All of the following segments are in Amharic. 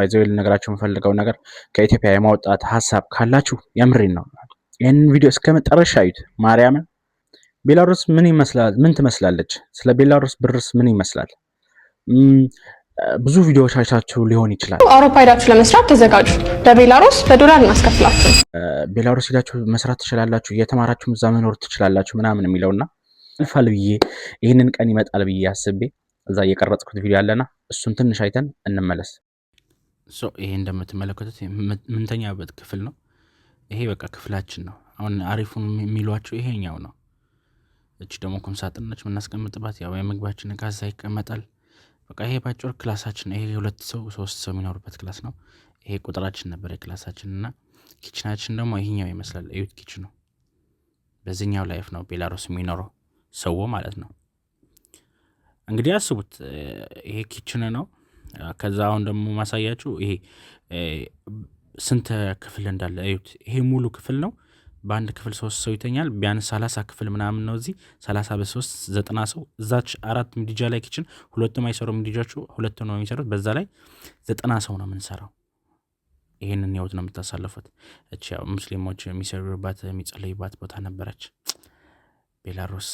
ባይዘው ልነግራችሁ የምፈልገው ነገር ከኢትዮጵያ የማውጣት ሐሳብ ካላችሁ የምሬን ነው። ይሄንን ቪዲዮ እስከመጨረሻ እዩት። ማርያምን ቤላሩስ ምን ይመስላል? ምን ትመስላለች? ስለ ቤላሩስ ብርስ ምን ይመስላል? ብዙ ቪዲዮዎች አይታችሁ ሊሆን ይችላል። አውሮፓ ሄዳችሁ ለመስራት ተዘጋጁ። ለቤላሩስ በዶላር እናስከፍላችሁ። ቤላሩስ ሄዳችሁ መስራት ትችላላችሁ፣ እየተማራችሁ እዛ መኖር ትችላላችሁ ምናምን የሚለውና አልፋል ብዬ ይህንን ቀን ይመጣል ብዬ አስቤ እዛ እየቀረጽኩት ቪዲዮ አለና እሱን ትንሽ አይተን እንመለስ። ይሄ እንደምትመለከቱት ምንተኛበት ክፍል ነው። ይሄ በቃ ክፍላችን ነው። አሁን አሪፉን የሚሏቸው ይሄኛው ነው። እቺ ደግሞ ቁም ሳጥን ነች የምናስቀምጥባት። ያው የምግባችን ዕቃ እዛ ይቀመጣል። በቃ ይሄ ባጭር ክላሳችን ነው። ይሄ 2 ሰው 3 ሰው የሚኖርበት ክላስ ነው። ይሄ ቁጥራችን ነበር የክላሳችን እና ኪችናችን ደግሞ ይሄኛው ይመስላል። እዩት፣ ኪችኑ በዚህኛው ላይፍ ነው ቤላሩስ የሚኖረው ሰው ማለት ነው። እንግዲህ አስቡት፣ ይሄ ኪችን ነው። ከዛ አሁን ደግሞ ማሳያችሁ ይሄ ስንት ክፍል እንዳለ እዩት። ይሄ ሙሉ ክፍል ነው። በአንድ ክፍል 3 ሰው ይተኛል። ቢያንስ 30 ክፍል ምናምን ነው። እዚህ 30 በ3 90 ሰው። እዛች 4 ምድጃ ላይ ኪችን ሁለቱም አይሰሩም። ምድጃቹ ሁለቱ ነው የሚሰሩት። በዛ ላይ 90 ሰው ነው የምንሰራው። ይሄንን ህይወት ነው የምታሳልፉት። እቺ ያው ሙስሊሞች የሚሰሩባት የሚጸልዩባት ቦታ ነበረች ቤላሩስ።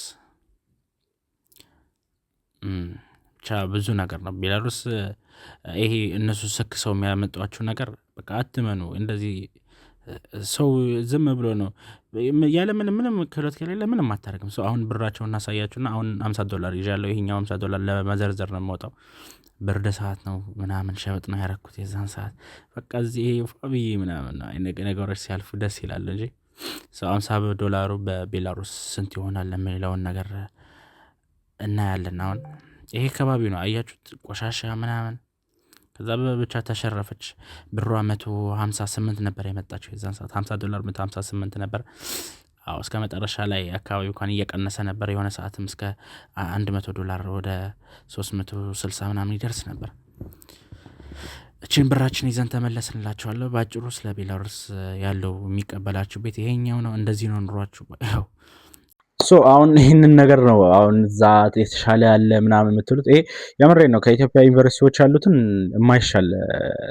ብቻ ብዙ ነገር ነው ቤላሩስ። ይሄ እነሱ ሰክሰው የሚያመጧቸው ነገር በቃ አትመኑ። እንደዚህ ሰው ዝም ብሎ ነው ያለ ምንም ክህሎት ከሌለ ምንም አታደርግም። ሰው አሁን ብራቸውን እናሳያችሁና አሁን $50 ይዣለሁ። ይሄኛው $50 ለመዘርዘር ነው የምወጣው። ብርድ ሰዓት ነው ምናምን ሸበጥ ነው ያረኩት የዛን ሰዓት። በቃ እዚህ ፋብዬ ምናምን ነገሮች ሲያልፉ ደስ ይላል እንጂ ሰው $50 በቤላሩስ ስንት ይሆናል የሚለውን ነገር እናያለን። አሁን ይሄ ከባቢ ነው አያችሁት፣ ቆሻሻ ምናምን። ከዛ በብቻ ተሸረፈች። ብሯ 158 ነበር የመጣችው የዛን ሰዓት። $50 158 ነበር። አዎ እስከ መጨረሻ ላይ አካባቢ እንኳን እየቀነሰ ነበር። የሆነ ሰዓትም እስከ $100 ወደ 360 ምናምን ይደርስ ነበር። እቺን ብራችን ይዘን ተመለስንላችኋለሁ። ባጭሩ ስለ ቤላሩስ ያለው የሚቀበላችሁ ቤት ይሄኛው ነው። እንደዚህ ነው ኑሯችሁ። ያው አሁን ይህንን ነገር ነው አሁን እዛ የተሻለ ያለ ምናምን የምትሉት ይሄ የምሬን ነው። ከኢትዮጵያ ዩኒቨርሲቲዎች ያሉትን የማይሻል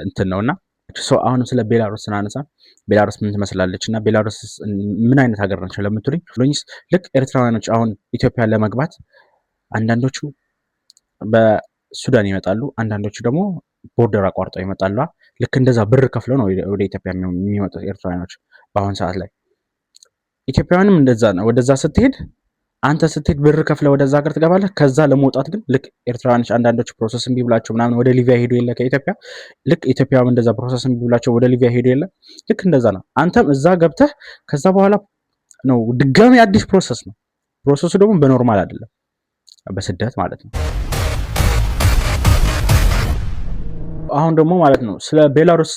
እንትን ነውና አሁንም ስለ ቤላሩስ ስናነሳ ቤላሩስ ምን ትመስላለች እና ቤላሩስ ምን አይነት ሀገር ናቸው ለምትሉኝ ልክ ኤርትራውያኖች አሁን ኢትዮጵያ ለመግባት አንዳንዶቹ በሱዳን ይመጣሉ፣ አንዳንዶቹ ደግሞ ቦርደር አቋርጠው ይመጣሉ። ልክ እንደዛ ብር ከፍለው ነው ወደ ኢትዮጵያ የሚመጡት ኤርትራውያኖች በአሁን ሰዓት ላይ። ኢትዮጵያውያንም እንደዛ ነው። ወደዛ ስትሄድ አንተ ስትሄድ ብር ከፍለ ወደዛ ሀገር ትገባለህ። ከዛ ለመውጣት ግን ልክ ኤርትራውያኖች አንዳንዶች ፕሮሰስ እምቢ ብላቸው ምናምን ወደ ሊቢያ ሄዱ የለ ከኢትዮጵያ። ልክ ኢትዮጵያውያን እንደዛ ፕሮሰስ እምቢ ብላቸው ወደ ሊቢያ ሄዱ የለ። ልክ እንደዛ ነው። አንተም እዛ ገብተህ ከዛ በኋላ ነው ድጋሚ አዲስ ፕሮሰስ ነው። ፕሮሰሱ ደግሞ በኖርማል አይደለም፣ በስደት ማለት ነው። አሁን ደግሞ ማለት ነው ስለ ቤላሩስ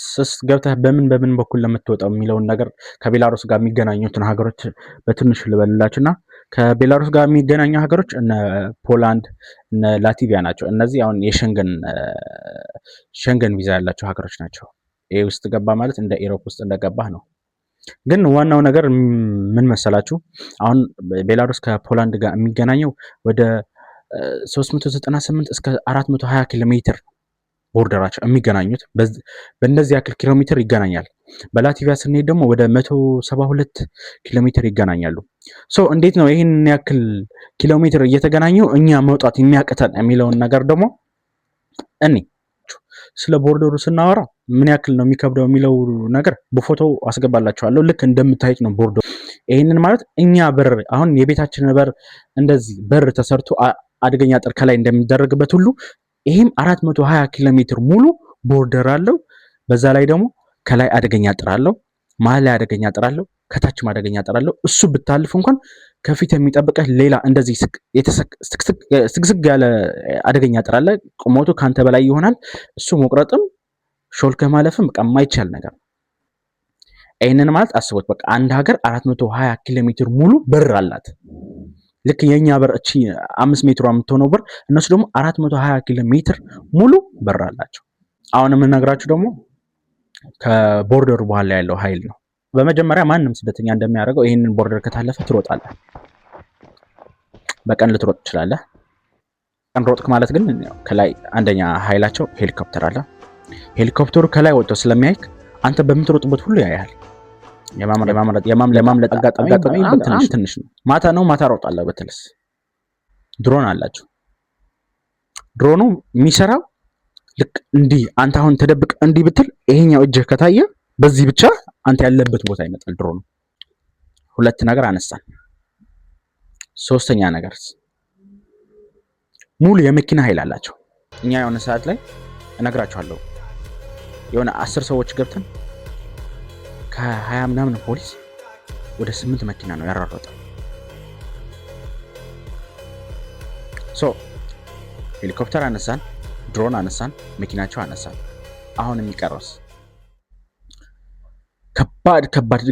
ገብተህ በምን በኩል ለምትወጣው የሚለውን ነገር ከቤላሩስ ጋር የሚገናኙትን ሀገሮች በትንሹ ልበልላችሁና ከቤላሩስ ጋር የሚገናኙ ሀገሮች እነ ፖላንድ እነ ላቲቪያ ናቸው። እነዚህ አሁን የሸንገን ቪዛ ያላቸው ሀገሮች ናቸው። ይሄ ውስጥ ገባ ማለት እንደ ኢሮፕ ውስጥ እንደገባህ ነው። ግን ዋናው ነገር ምን መሰላችሁ? አሁን ቤላሩስ ከፖላንድ ጋር የሚገናኘው ወደ 398 እስከ 420 ኪሎ ሜትር ቦርደራቸው የሚገናኙት በእነዚህ ያክል ኪሎ ሜትር ይገናኛል። በላቲቪያ ስንሄድ ደግሞ ወደ 172 ኪሎ ሜትር ይገናኛሉ። እንዴት ነው ይህን ያክል ኪሎ ሜትር እየተገናኘው እኛ መውጣት የሚያቅተን የሚለውን ነገር ደግሞ ስለ ቦርደሩ ስናወራ ምን ያክል ነው የሚከብደው የሚለው ነገር በፎቶ አስገባላችኋለሁ። ልክ እንደምታዩት ነው ቦርደሩ። ይህንን ማለት እኛ በር አሁን የቤታችን በር እንደዚህ በር ተሰርቶ አደገኛ አጥር ከላይ እንደሚደረግበት ሁሉ ይሄም 420 ኪሎ ሜትር ሙሉ ቦርደር አለው። በዛ ላይ ደግሞ ከላይ አደገኛ አጥር አለው፣ መሀል ላይ አደገኛ አጥር አለው፣ ከታችም አደገኛ አጥር አለው። እሱ ብታልፍ እንኳን ከፊት የሚጠብቀህ ሌላ እንደዚህ ስግስግ ያለ አደገኛ አጥር አለ። ቁመቱ ካንተ በላይ ይሆናል። እሱ መቁረጥም ሾልከህ ማለፍም በቃ የማይቻል ነገር ነው። ይሄንን ማለት አስቦት በቃ አንድ ሀገር 420 ኪሎ ሜትር ሙሉ በር አላት። ልክ የኛ በር እቺ 5 ሜትሯ የምትሆነው በር እነሱ ደግሞ 420 ኪሎ ሜትር ሙሉ በር አላቸው። አሁን የምነግራችሁ ደግሞ ከቦርደሩ በኋላ ያለው ኃይል ነው። በመጀመሪያ ማንም ስደተኛ እንደሚያደርገው ይሄንን ቦርደር ከታለፈ ትሮጣለህ። በቀን ልትሮጥ ትችላለህ። ቀን ሮጥክ ማለት ግን ከላይ አንደኛ ኃይላቸው ሄሊኮፕተር አለ። ሄሊኮፕተሩ ከላይ ወጥቶ ስለሚያይክ አንተ በምትሮጥበት ሁሉ ያያል። የማምለጥ አጋጣሚ በጣም ትንሽ ነው። ማታ ሮጣለህ በትልስ ድሮን አላቸው። ድሮኑ የሚሰራው ልክ እንዲህ አንተ አሁን ተደብቅ እንዲህ ብትል ይሄኛው እጅህ ከታየ በዚህ ብቻ አንተ ያለበት ቦታ ይመጣል ድሮኑ። 2 ነገር አነሳን። 3ኛ ነገር ሙሉ የመኪና ኃይል አላቸው። እኛ የሆነ ሰዓት ላይ እነግራችኋለሁ የሆነ 10 ሰዎች ገብተን ከ20 ምናምን ፖሊስ ወደ 8 መኪና ነው ያራራጠው። ሄሊኮፕተር አነሳን፣ ድሮን አነሳን፣ መኪናቸው አነሳን። አሁን የሚቀረስ ከባድ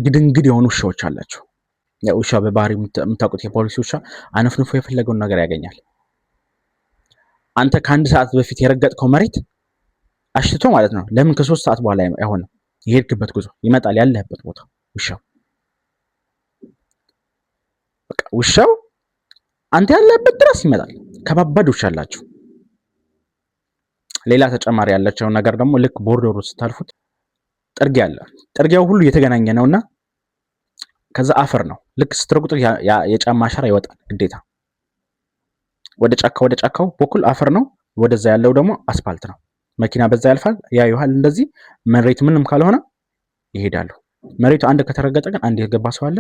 ግድንግድ የሆኑ ውሻዎች አላቸው። ውሻ በባህሪ የምታውቁት የፖሊስ ውሻ አነፍንፎ የፈለገውን ነገር ያገኛል። አንተ ከ1 ሰዓት በፊት የረገጥከው መሬት አሽትቶ ማለት ነው። ለምን ከ3 ሰዓት በኋላ አይሆንም? የሄድክበት ጉዞ ይመጣል ያለህበት ቦታ። ውሻው አንተ ያለህበት ድረስ ይመጣል። ከባባድ ውሻ አላቸው። ሌላ ተጨማሪ ያላቸው ነገር ደግሞ ልክ ቦርደሩ ስታልፉት ጥርጊያ አለ። ጥርጊያው ሁሉ የተገናኘ ነውና ከዛ አፈር ነው። ልክ ስትረግጡ የጫማ አሻራ ይወጣል ግዴታ። ወደ ጫካው በኩል አፈር ነው፣ ወደዛ ያለው ደግሞ አስፋልት ነው። መኪና በዛ ያልፋል፣ ያዩሃል። እንደዚህ መሬት ምንም ካልሆነ ይሄዳሉ። መሬቱ አንድ ከተረገጠ ግን አንድ የገባ ሰው አለ።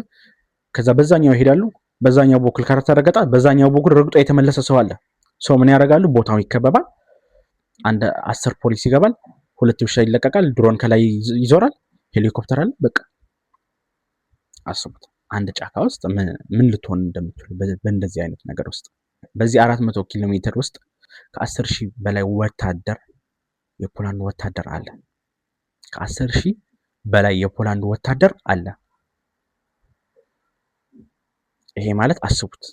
ከዛ በዛኛው ይሄዳሉ። በዛኛው በኩል ከተረገጠ በዛኛው በኩል ረግጦ የተመለሰ ሰው አለ። ሰው ምን ያደርጋሉ? ቦታው ይከበባል። አንድ 10 ፖሊስ ይገባል። 2 ውሻ ይለቀቃል። ድሮን ከላይ ይዞራል። ሄሊኮፕተር አለ። በቃ አስቡት አንድ ጫካ ውስጥ ምን ልትሆን እንደምትችሉ በእንደዚህ አይነት ነገር ውስጥ። በዚህ 400 ኪሎ ሜትር ውስጥ ከ10,000 በላይ ወታደር የፖላንድ ወታደር አለ። ከ10,000 በላይ የፖላንድ ወታደር አለ። ይሄ ማለት አስቡት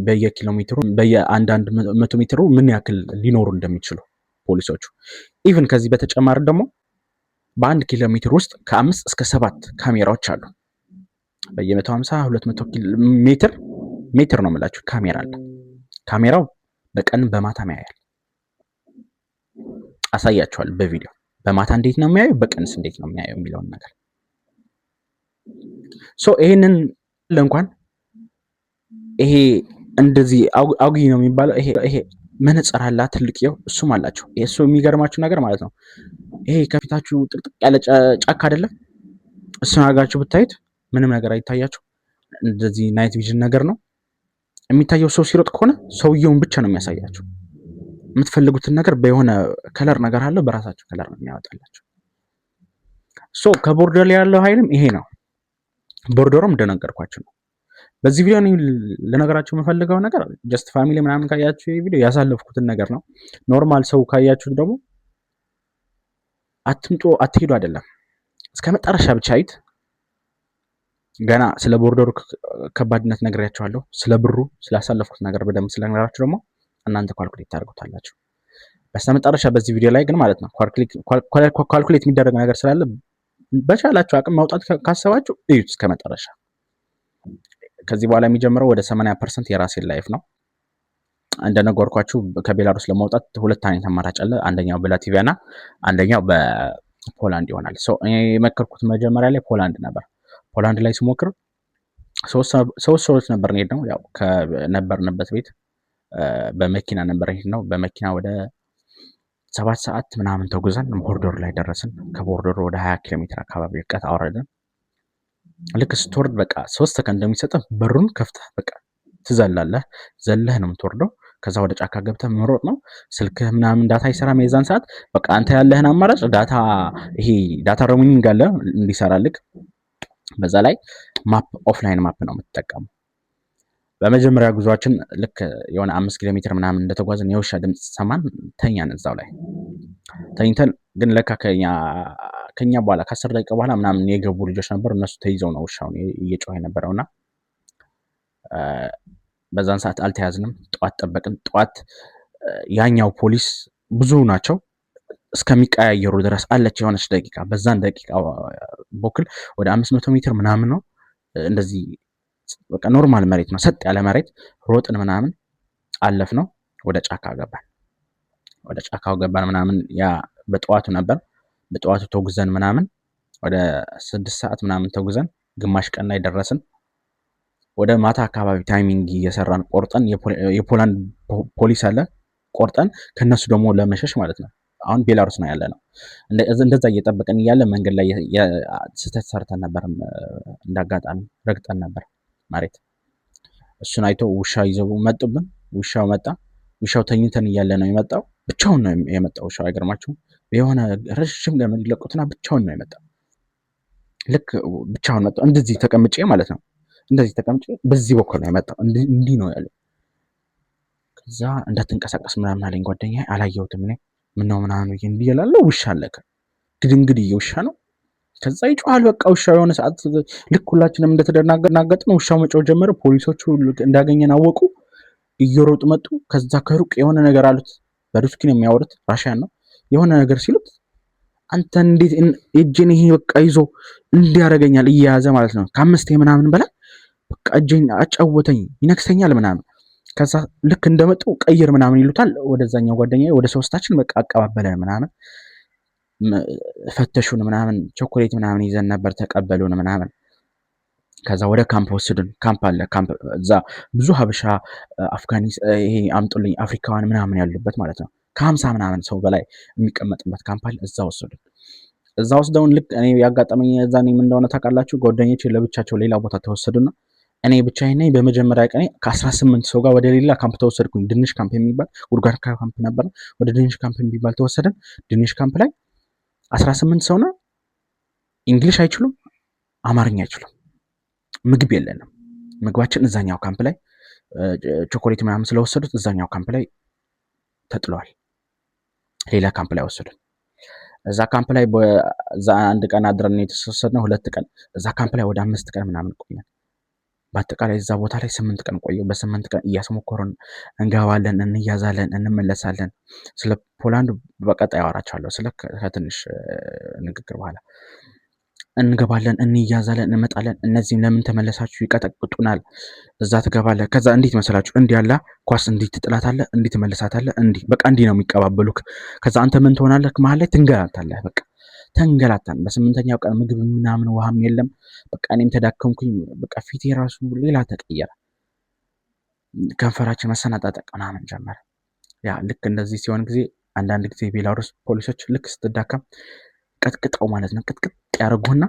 በየኪሎ ሜትሩ በየአንዳንድ 100 ሜትሩ ምን ያክል ሊኖሩ እንደሚችሉ ፖሊሶቹ። ኢቭን ከዚህ በተጨማሪ ደግሞ በ1 ኪሎ ሜትር ውስጥ ከ5 እስከ 7 ካሜራዎች አሉ። በየ150 200 ሜትር ነው የምላችሁ ካሜራ አለ። ካሜራው በቀን በማታም ያያል። አሳያችኋል በቪዲዮ በማታ እንዴት ነው የሚያየው፣ በቀንስ እንዴት ነው የሚያየው የሚለውን ነገር። ይሄንን እንኳን ይሄ እንደዚህ አውጊ ነው የሚባለው። ይሄ መነጽር አላ ትልቅየው እሱም አላቸው። እሱ የሚገርማችሁ ነገር ማለት ነው ይሄ ከፊታችሁ ጥቅጥቅ ያለ ጫካ አይደለም። እሱን አድርጋችሁ ብታዩት ምንም ነገር አይታያችሁ። እንደዚህ ናይት ቪዥን ነገር ነው የሚታየው። ሰው ሲሮጥ ከሆነ ሰውየውን ብቻ ነው የሚያሳያችሁ። የምትፈልጉትን ነገር በየሆነ ከለር ነገር አለው፣ በራሳቸው ከለር ነው የሚያወጣላቸው። ከቦርደር ላይ ያለው ኃይልም ይሄ ነው። ቦርደሩም እንደነገርኳችሁ ነው። በዚህ ቪዲዮ ለነገራችሁ የምፈልገው ነገር ጀስት ፋሚሊ ምናምን ካያችሁ ቪዲዮ ያሳለፍኩትን ነገር ነው። ኖርማል ሰው ካያችሁት ደግሞ አትምጡ አትሄዱ አይደለም፣ እስከ መጨረሻ ብቻ አይት። ገና ስለ ቦርደሩ ከባድነት ነግሬያችኋለሁ። ስለ ብሩ ስላሳለፍኩት ነገር በደንብ ስለነገራችሁ ደግሞ እናንተ ኳልኩሌት ታደርጉታላችሁ በስተመጨረሻ። በዚህ ቪዲዮ ላይ ግን ማለት ነው ኳልኩሌት የሚደረግ ነገር ስላለ በቻላችሁ አቅም ማውጣት ካሰባችሁ እዩት እስከ መጨረሻ። ከዚህ በኋላ የሚጀምረው ወደ 80% የራሴን ላይፍ ነው። እንደነገርኳችሁ ከቤላሩስ ለማውጣት 2 አይነት አማራጭ አለ። አንደኛው በላቲቪያ እና አንደኛው በፖላንድ ይሆናል። እኔ የመከርኩት መጀመሪያ ላይ ፖላንድ ነበር። ፖላንድ ላይ ስሞክር 3 ሰዎች ነበር ነው ያው ከነበርንበት ቤት በመኪና ነበር ነው። በመኪና ወደ 7 ሰዓት ምናምን ተጉዘን ቦርደር ላይ ደረስን። ከቦርደሩ ወደ 20 ኪሎ ሜትር አካባቢ ርቀት አወረድን። ልክ ስትወርድ በቃ 3 ሰከንድ እንደሚሰጥህ በሩን ከፍተህ በቃ ትዘላለህ። ዘለህ ነው የምትወርደው። ከዛ ወደ ጫካ ገብተህ መሮጥ ነው። ስልክህ ምናምን ዳታ አይሰራም የዛን ሰዓት። በቃ አንተ ያለህን አማራጭ ዳታ ሮሚንግ አለ እንዲሰራልክ። በዛ ላይ ኦፍላይን ማፕ ነው የምትጠቀመው። በመጀመሪያ ጉዟችን ልክ የሆነ 5 ኪሎ ሜትር ምናምን እንደተጓዝን የውሻ ድምፅ ሰማን። ተኛን እዛው ላይ ተኝተን፣ ግን ለካ ከኛ በኋላ ከ10 ደቂቃ በኋላ ምናምን የገቡ ልጆች ነበሩ። እነሱ ተይዘው ነው ውሻውን እየጮኸ የነበረውና በዛን ሰዓት አልተያዝንም። ጠዋት ጠበቅን። ጠዋት ያኛው ፖሊስ ብዙ ናቸው እስከሚቀያየሩ ድረስ አለች የሆነች ደቂቃ። በዛን ደቂቃ በኩል ወደ 500 ሜትር ምናምን ነው እንደዚህ በቃ ኖርማል መሬት ነው፣ ሰጥ ያለ መሬት። ሮጥን ምናምን አለፍ ነው። ወደ ጫካው ገባን ምናምን። ያ በጠዋቱ ነበር። በጠዋቱ ተጉዘን ምናምን ወደ 6 ሰዓት ምናምን ተጉዘን ግማሽ ቀን ላይ ደረስን። ወደ ማታ አካባቢ ታይሚንግ እየሰራን ቆርጠን የፖላንድ ፖሊስ አለ ቆርጠን ከነሱ ደግሞ ለመሸሽ ማለት ነው። አሁን ቤላሩስ ነው ያለነው። እንደዛ እየጠበቀን እያለ መንገድ ላይ ስህተት ሰርተን ነበር። እንዳጋጣሚ ረግጠን ነበር መሬት። እሱን አይቶ ውሻ ይዘው መጡብን። ውሻው መጣ። ውሻው ተኝተን እያለ ነው የመጣው። ብቻውን ነው የመጣው ውሻው። አይገርማችሁም? የሆነ ረዥም ገመድ ለቁትና ብቻውን ነው የመጣው። ልክ ብቻውን መጣው። እንደዚህ ተቀምጬ ማለት ነው። እንደዚህ ተቀምጬ በዚህ በኩል ነው የመጣው። እንዲህ ነው ያለው። ከዛ እንዳትንቀሳቀስ ምናምን አለኝ ጓደኛዬ። አላየሁትም እኔ ምነው ምናምን ብዬ እንዲህ እላለሁ። ውሻ አለከ ግድንግድዬ ውሻ ነው። ከዛ ይጮሃል። በቃ ውሻው የሆነ ሰዓት ልክ ሁላችንም እንደተደናገጥን ውሻው መጮህ ጀመረ። ፖሊሶቹ እንዳገኘን አወቁ። እየሮጡ መጡ። ከዛ ከሩቅ የሆነ ነገር አሉት። በሩስኪ ነው የሚያወሩት፣ ራሽያን ነው። የሆነ ነገር ሲሉት አንተ እንዴት እጄን ይሄ በቃ ይዞ እንዲያደርገኛል እየያዘ ማለት ነው። ከ5 ምናምን በላይ በቃ እጄን አጫወተኝ፣ ይነክሰኛል ምናምን። ከዛ ልክ እንደመጡ ቀይር ምናምን ይሉታል። ወደዛኛው ጓደኛዬ ወደ ሶስታችን በቃ አቀባበለን ምናምን፣ ፈተሹን ምናምን፣ ቾኮሌት ምናምን ይዘን ነበር፣ ተቀበሉን ምናምን። ከዛ ወደ ካምፕ ወሰዱን። ካምፕ አለ። ካምፕ እዛ ብዙ ሀበሻ፣ ይሄ አምጡልኝ አፍሪካውያን ምናምን ያሉበት ማለት ነው። ከ50 ምናምን ሰው በላይ የሚቀመጥበት ካምፕ አለ። እዛ ወሰዱን። እዛ ወስደውን ልክ እኔ ያጋጠመኝ እዛኔ ምን እንደሆነ ታውቃላችሁ? ጓደኞቼ ለብቻቸው ሌላ ቦታ ተወሰዱና እኔ ብቻዬን ነኝ። በመጀመሪያ ቀኔ ከ18 ሰው ጋር ወደ ሌላ ካምፕ ተወሰድኩኝ። ድንሽ ካምፕ የሚባል ጉድጓድ ካምፕ ነበር። ወደ ድንሽ ካምፕ የሚባል ተወሰደን። ድንሽ ካምፕ ላይ 18 ሰው ነው። እንግሊሽ አይችሉም፣ አማርኛ አይችሉም። ምግብ የለንም። ምግባችን እዛኛው ካምፕ ላይ ቾኮሌት ምናምን ስለወሰዱት እዛኛው ካምፕ ላይ ተጥሏል። ሌላ ካምፕ ላይ ወሰዱን። እዛ ካምፕ ላይ በዛ አንድ ቀን አድረን የተወሰድነው 2 ቀን። እዛ ካምፕ ላይ ወደ 5 ቀን ምናምን ቆየን። በአጠቃላይ እዛ ቦታ ላይ 8 ቀን ቆየሁ። በ8 ቀን እያስሞከሩን እንገባለን፣ እንያዛለን፣ እንመለሳለን። ስለ ፖላንድ በቀጣይ አወራቸዋለሁ፣ ስለ ከትንሽ ንግግር በኋላ። እንገባለን፣ እንያዛለን፣ እንመጣለን። እነዚህም ለምን ተመለሳችሁ ይቀጠቅጡናል። እዛ ትገባለህ። ከዛ እንዴት መሰላችሁ? እንዲህ ያለ ኳስ እንዲህ ትጥላታለህ፣ እንዲህ ትመለሳታለህ፣ እንዲህ በቃ እንዲህ ነው የሚቀባበሉክ። ከዛ አንተ ምን ትሆናለህ? መሀል ላይ ትንገላታለህ። በቃ ተንገላታን። በ8ኛው ቀን ምግብ ምናምን ውሃም የለም። በቃ እኔም ተዳከምኩኝ። በቃ ፊቴ ራሱ ሌላ ተቀየረ። ከንፈራችን መሰናጣጠቅ ምናምን ጀመረ። ያ ልክ እንደዚህ ሲሆን ጊዜ አንዳንድ ጊዜ ቤላሩስ ፖሊሶች ልክ ስትዳከም ቀጥቅጠው ማለት ነው፣ ቅጥቅጥ ያደርጉና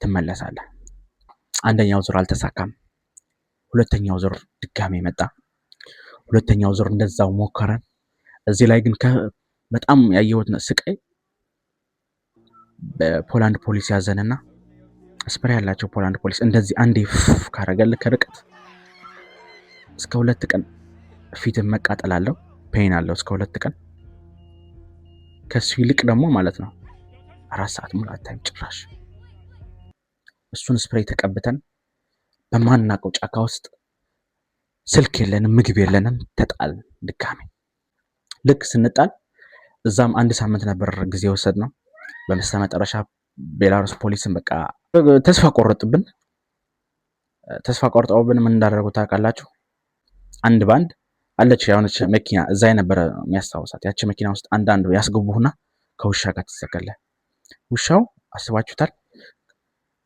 ትመለሳለህ። አንደኛው ዙር አልተሳካም። 2ኛው ዙር ድጋሜ መጣ። 2ኛው ዙር እንደዛው ሞከረን። እዚህ ላይ ግን በጣም ያየሁት ስቃይ በፖላንድ ፖሊስ ያዘንና ስፕሬይ ያላቸው ፖላንድ ፖሊስ እንደዚህ አንዴ ካረገልህ ከርቀት እስከ 2 ቀን ፊትን መቃጠል አለው፣ ፔን አለው እስከ 2 ቀን። ከሱ ይልቅ ደግሞ ማለት ነው 4 ሰዓት ሙሉ አታይም ጭራሽ። እሱን ስፕሬይ ተቀብተን በማናውቀው ጫካ ውስጥ ስልክ የለንም፣ ምግብ የለንም፣ ተጣል ድጋሜ። ልክ ስንጣል እዛም 1 ሳምንት ነበር ጊዜ ወሰድነው። በመጨረሻ ቤላሩስ ፖሊስን በቃ ተስፋ ቆረጥብን። ተስፋ ቆርጠውብን ምን እንዳደረጉ ታውቃላችሁ? አንድ ባንድ አለች የሆነች መኪና እዛ የነበረ የሚያስታውሳት። ያቺ መኪና ውስጥ አንዳንዱ ያስገቡህና ከውሻ ጋር ትዘጋለህ። ውሻው አስባችሁታል?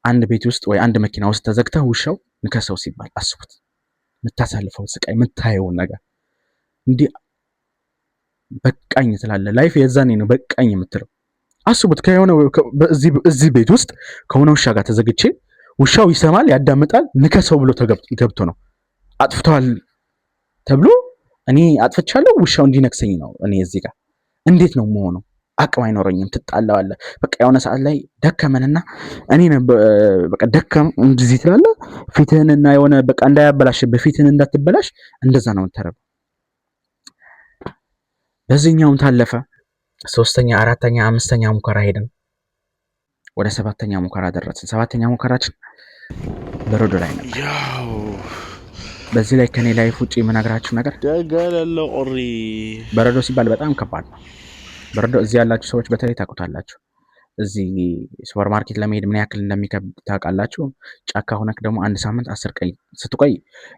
አንድ ቤት ውስጥ ወይ አንድ መኪና ውስጥ ተዘግተህ ውሻው ንከሰው ሲባል አስቡት። የምታሳልፈው ስቃይ፣ የምታየውን ነገር እንዲህ በቃኝ ትላለህ። ላይፍ የዛኔ ነው በቃኝ የምትለው። አስቡት ከሆነ እዚህ ቤት ውስጥ ከሆነ ውሻ ጋር ተዘግቼ ውሻው ይሰማል፣ ያዳምጣል። ንከሰው ብሎ ገብቶ ነው አጥፍተዋል ተብሎ እኔ አጥፍቻለሁ፣ ውሻው እንዲነክሰኝ ነው። እኔ እዚህ ጋር እንዴት ነው መሆኑ? አቅም አይኖረኝም። ትጣላዋለህ። በቃ የሆነ ሰዓት ላይ ደከመንና እኔ በቃ ደከም እንደዚህ ትላለህ። ፊትህንና የሆነ በቃ እንዳያበላሽብህ፣ ፊትህን እንዳትበላሽ እንደዛ ነው ተረብ። በዚህኛውም ታለፈ። 3ኛ፣ 4ኛ፣ 5ኛ ሙከራ ሄድን። ወደ 7ኛ ሙከራ ደረስን። 7ኛ ሙከራችን በረዶ ላይ ነበር። በዚህ ላይ ከኔ ላይፍ ውጪ የምነግራችሁ ነገር በረዶ ሲባል በጣም ከባድ ነው። በረዶ እዚህ ያላችሁ ሰዎች በተለይ ታውቁታላችሁ። እዚህ ሱፐር ማርኬት ለመሄድ ምን ያክል እንደሚከብድ ታውቃላችሁ። ጫካ ሆነክ ደግሞ 1 ሳምንት 10 ቀን ስትቆይ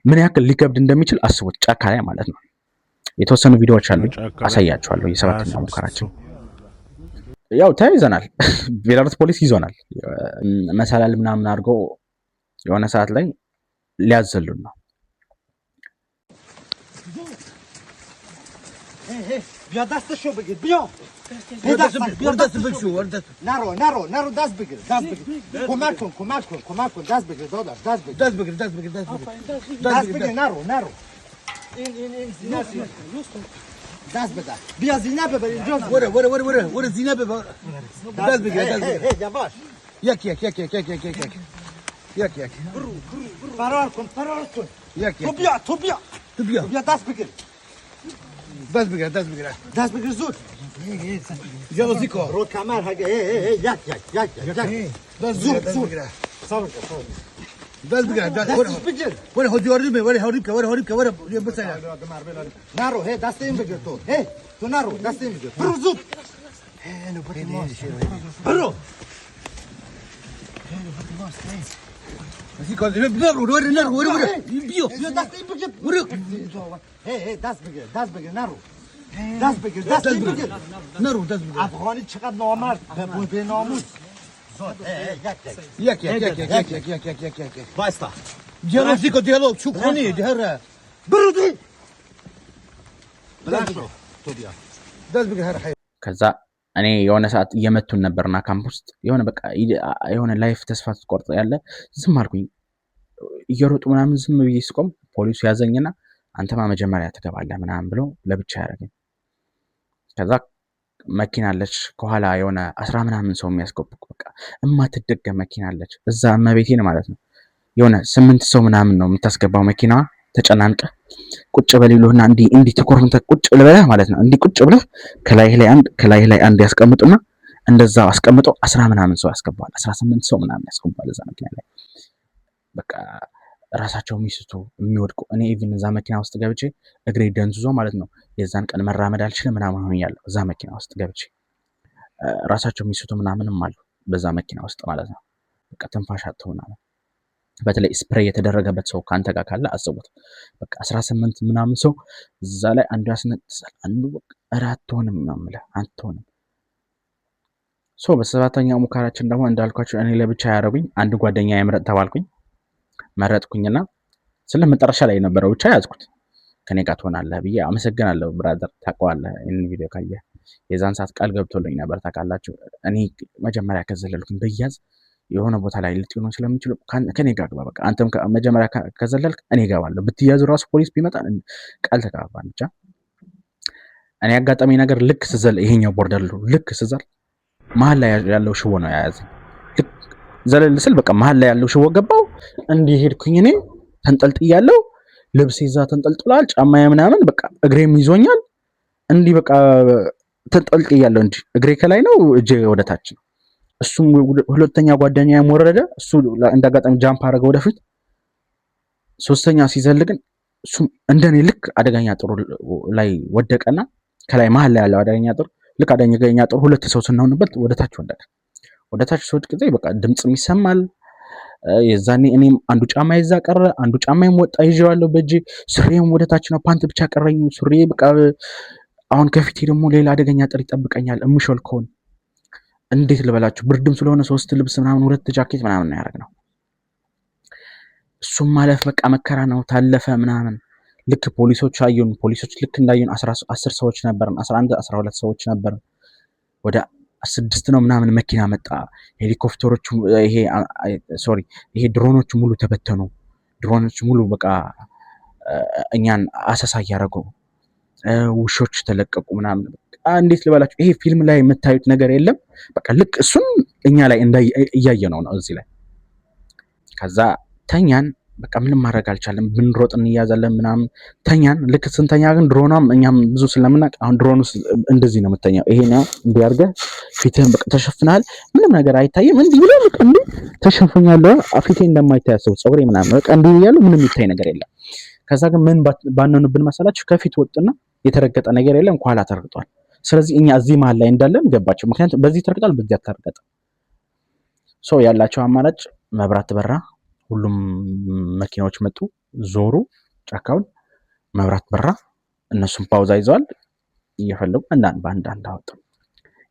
ምን ያክል ሊከብድ እንደሚችል አስቡት። ጫካ ላይ ማለት ነው። የተወሰኑ ቪዲዮዎች አሉ፣ አሳያችኋለሁ። የ7ኛ ሙከራችን ያው ተያይዘናል። ቤላሩስ ፖሊስ ይዞናል። መሰላል ምናምን አድርጎ የሆነ ሰዓት ላይ ሊያዘሉን ነው። بیا دستشو بگیر بیا بیا دست بگیر نرو دست بگیر کمک کن دست بگیر داداش دست بگیر دست بگیر نرو این دست بده بیا زینب ببر اینجا وره زینب ببر دست بگیر یواش یک فرار کن یک تو بیا دست بگیر دست بگیر زود جلوسی کن رو کمر هگه یک زود صبر کن دست بگیر ولی هدیاری می ولی هریب که بسای نرو دست این بگیر تو نرو دست این بگیر برو زود برو Así cuando me naro بیا دست این بگیر برو دست بگیر نرو دست بگیر نرو دست بگیر افغانی چقدر نامرد به ناموس یک باستا جلوسی کو دیالوگ چو کنی هر برو دی تو بیا دست بگیر هر ከዛ እኔ የሆነ ሰዓት እየመቱን ነበርና ካምፕ ውስጥ የሆነ በቃ የሆነ ላይፍ ተስፋ ተቆርጦ ያለ ዝም አልኩኝ። እየሮጡ ምናምን ዝም ብዬ ስቆም ፖሊሱ ያዘኝና አንተማ መጀመሪያ ትገባለህ ምናምን ብሎ ለብቻ ያደረገኝ። ከዛ መኪና አለች ከኋላ የሆነ 10 ምናምን ሰው የሚያስገቡክ በቃ እማትደገም መኪና አለች። እዛ እመቤቴን ማለት ነው የሆነ 8 ሰው ምናምን ነው የምታስገባው መኪና ተጨናንቀ ቁጭ በሌሉና እንዲ ተኮርንተ ቁጭ ብለህ ማለት ነው። እንዲ ቁጭ ብለህ ከላይ ላይ አንድ ያስቀምጡና እንደዛ አስቀምጠው 10 ምናምን ሰው ያስገባል። 18 ሰው ምናምን ያስገባል እዛ መኪና ላይ በቃ ራሳቸው የሚስቱ የሚወድቁ። እኔ ኢቭን እዛ መኪና ውስጥ ገብቼ እግሬ ደንዝዞ ማለት ነው የዛን ቀን መራመድ አልችልም ምናምን ሆኛለሁ። እዛ መኪና ውስጥ ገብቼ ራሳቸው የሚስቱ ምናምንም አሉ በዛ መኪና ውስጥ ማለት ነው። በቃ ትንፋሽ አጥተው ምናምን በተለይ ስፕሬይ የተደረገበት ሰው ካንተ ጋር ካለ አስቡት። በቃ 18 ምናምን ሰው እዛ ላይ አንዱ ያስነጥሳል፣ አንዱ በቃ አትሆንም ምናምን አትሆንም። በሰባተኛው ሙከራችን ደግሞ እንዳልኳችሁ እኔ ለብቻ ያረጉኝ አንድ ጓደኛ ያምረጥ ተባልኩኝ። መረጥኩኝና ስለመጨረሻ ላይ የነበረው ብቻ ያዝኩት። ከኔ ጋር ትሆናለህ ብዬ አመሰግናለሁ ብራዘር። ታውቀዋለህ ይሄን ቪዲዮ ካየህ የዛን ሰዓት ቃል ገብቶልኝ ነበር ታውቃላችሁ። እኔ መጀመሪያ ከዘለልኩኝ በያዝ የሆነ ቦታ ላይ ልትሆኑ ስለሚችሉ ከኔ ጋር ግባ በቃ አንተም መጀመሪያ ከዘለልክ እኔ እገባለሁ። ብትያዙ ራሱ ፖሊስ ቢመጣ ቃል ተጋባን ብቻ። እኔ አጋጣሚ ነገር ልክ ስዘል ይሄኛው ቦርደር ልክ ስዘል መሀል ላይ ያለው ሽቦ ነው የያዘኝ። ልክ ዘለል ስል በቃ መሀል ላይ ያለው ሽቦ ገባው። እንዲህ ሄድኩኝ እኔ ተንጠልጥያለሁ። ልብስ ይዛ ተንጠልጥሏል። ጫማዬ ምናምን በቃ እግሬም ይዞኛል። እንዲህ በቃ ተንጠልጥያለሁ እንጂ እግሬ ከላይ ነው እጄ ወደ ታች ነው። እሱም ሁለተኛ ጓደኛዬም ወረደ። እሱ እንዳጋጣሚ ጃምፕ አደረገ ወደፊት። ሶስተኛ ሲዘል ግን እሱም እንደኔ ልክ አደገኛ ጥሩ ላይ ወደቀና ከላይ መሀል ላይ ያለው አደገኛ ጥሩ ልክ አደገኛ ጥሩ ሁለት ሰው ስንሆንበት ወደ ታች ወደቀ። ወደ ታች ሲወድቅ ጊዜ በቃ ድምጽም ይሰማል። የዛኔ እኔም አንዱ ጫማ ይዛ ቀረ፣ አንዱ ጫማዬም ወጣ ይዤዋለሁ በእጄ። ሱሪዬም ወደ ታች ነው፣ ፓንት ብቻ ቀረኝ። ሱሪዬ በቃ አሁን ከፊቴ ደግሞ ሌላ አደገኛ ጥሪ ይጠብቀኛል። እምሾልከውን እንዴት ልበላችሁ፣ ብርድም ስለሆነ 3 ልብስ ምናምን 2 ጃኬት ምናምን ነው ያደረግነው። እሱም ማለፍ በቃ መከራ ነው። ታለፈ ምናምን ልክ ፖሊሶች አዩን። ፖሊሶች ልክ እንዳዩን 10 ሰዎች ነበርን፣ 11 12 ሰዎች ነበርን። ወደ 6 ነው ምናምን መኪና መጣ። ሄሊኮፕተሮቹ ይሄ ድሮኖቹ ሙሉ ተበተኑ። ድሮኖቹ ሙሉ በቃ እኛን አሰሳ እያደረጉ፣ ውሾች ተለቀቁ ምናምን። እንዴት ልበላችሁ፣ ይሄ ፊልም ላይ የምታዩት ነገር የለም። በቃ ልክ እሱን እኛ ላይ እያየነው ነው እዚህ ላይ። ከዛ ተኛን። በቃ ምንም ማድረግ አልቻለም። ብንሮጥ እንያዛለን ምናምን ተኛን። ልክ ስንተኛ ግን ድሮናም እኛም ብዙ ስለምናውቅ አሁን ድሮኑ እንደዚህ ነው የምተኛው። ይሄ ነው እንዲህ አድርገህ ፊትህን በቃ ተሸፍናል። ምንም ነገር አይታይም። እንዲህ ብሎ በቃ እንዲህ ተሸፍኛለሁ። ፊቴ እንደማይታይ አስቡ። ፀጉሬ ምናምን በቃ እንዲህ እያለሁ ምንም የሚታይ ነገር የለም። ከዛ ግን ምን ባነኑብን መሰላችሁ? ከፊት ወጥና የተረገጠ ነገር የለም፣ ከኋላ ተረግጧል። ስለዚህ እኛ እዚህ መሀል ላይ እንዳለን ገባቸው። ምክንያቱም በዚህ ተረግጧል፣ በዚህ አልተረገጠም። ያላቸው አማራጭ መብራት በራ። ሁሉም መኪናዎች መጡ፣ ዞሩ ጫካውን። መብራት በራ። እነሱም ፓውዛ ይዘዋል እየፈለጉ አንዳንድ አወጡ።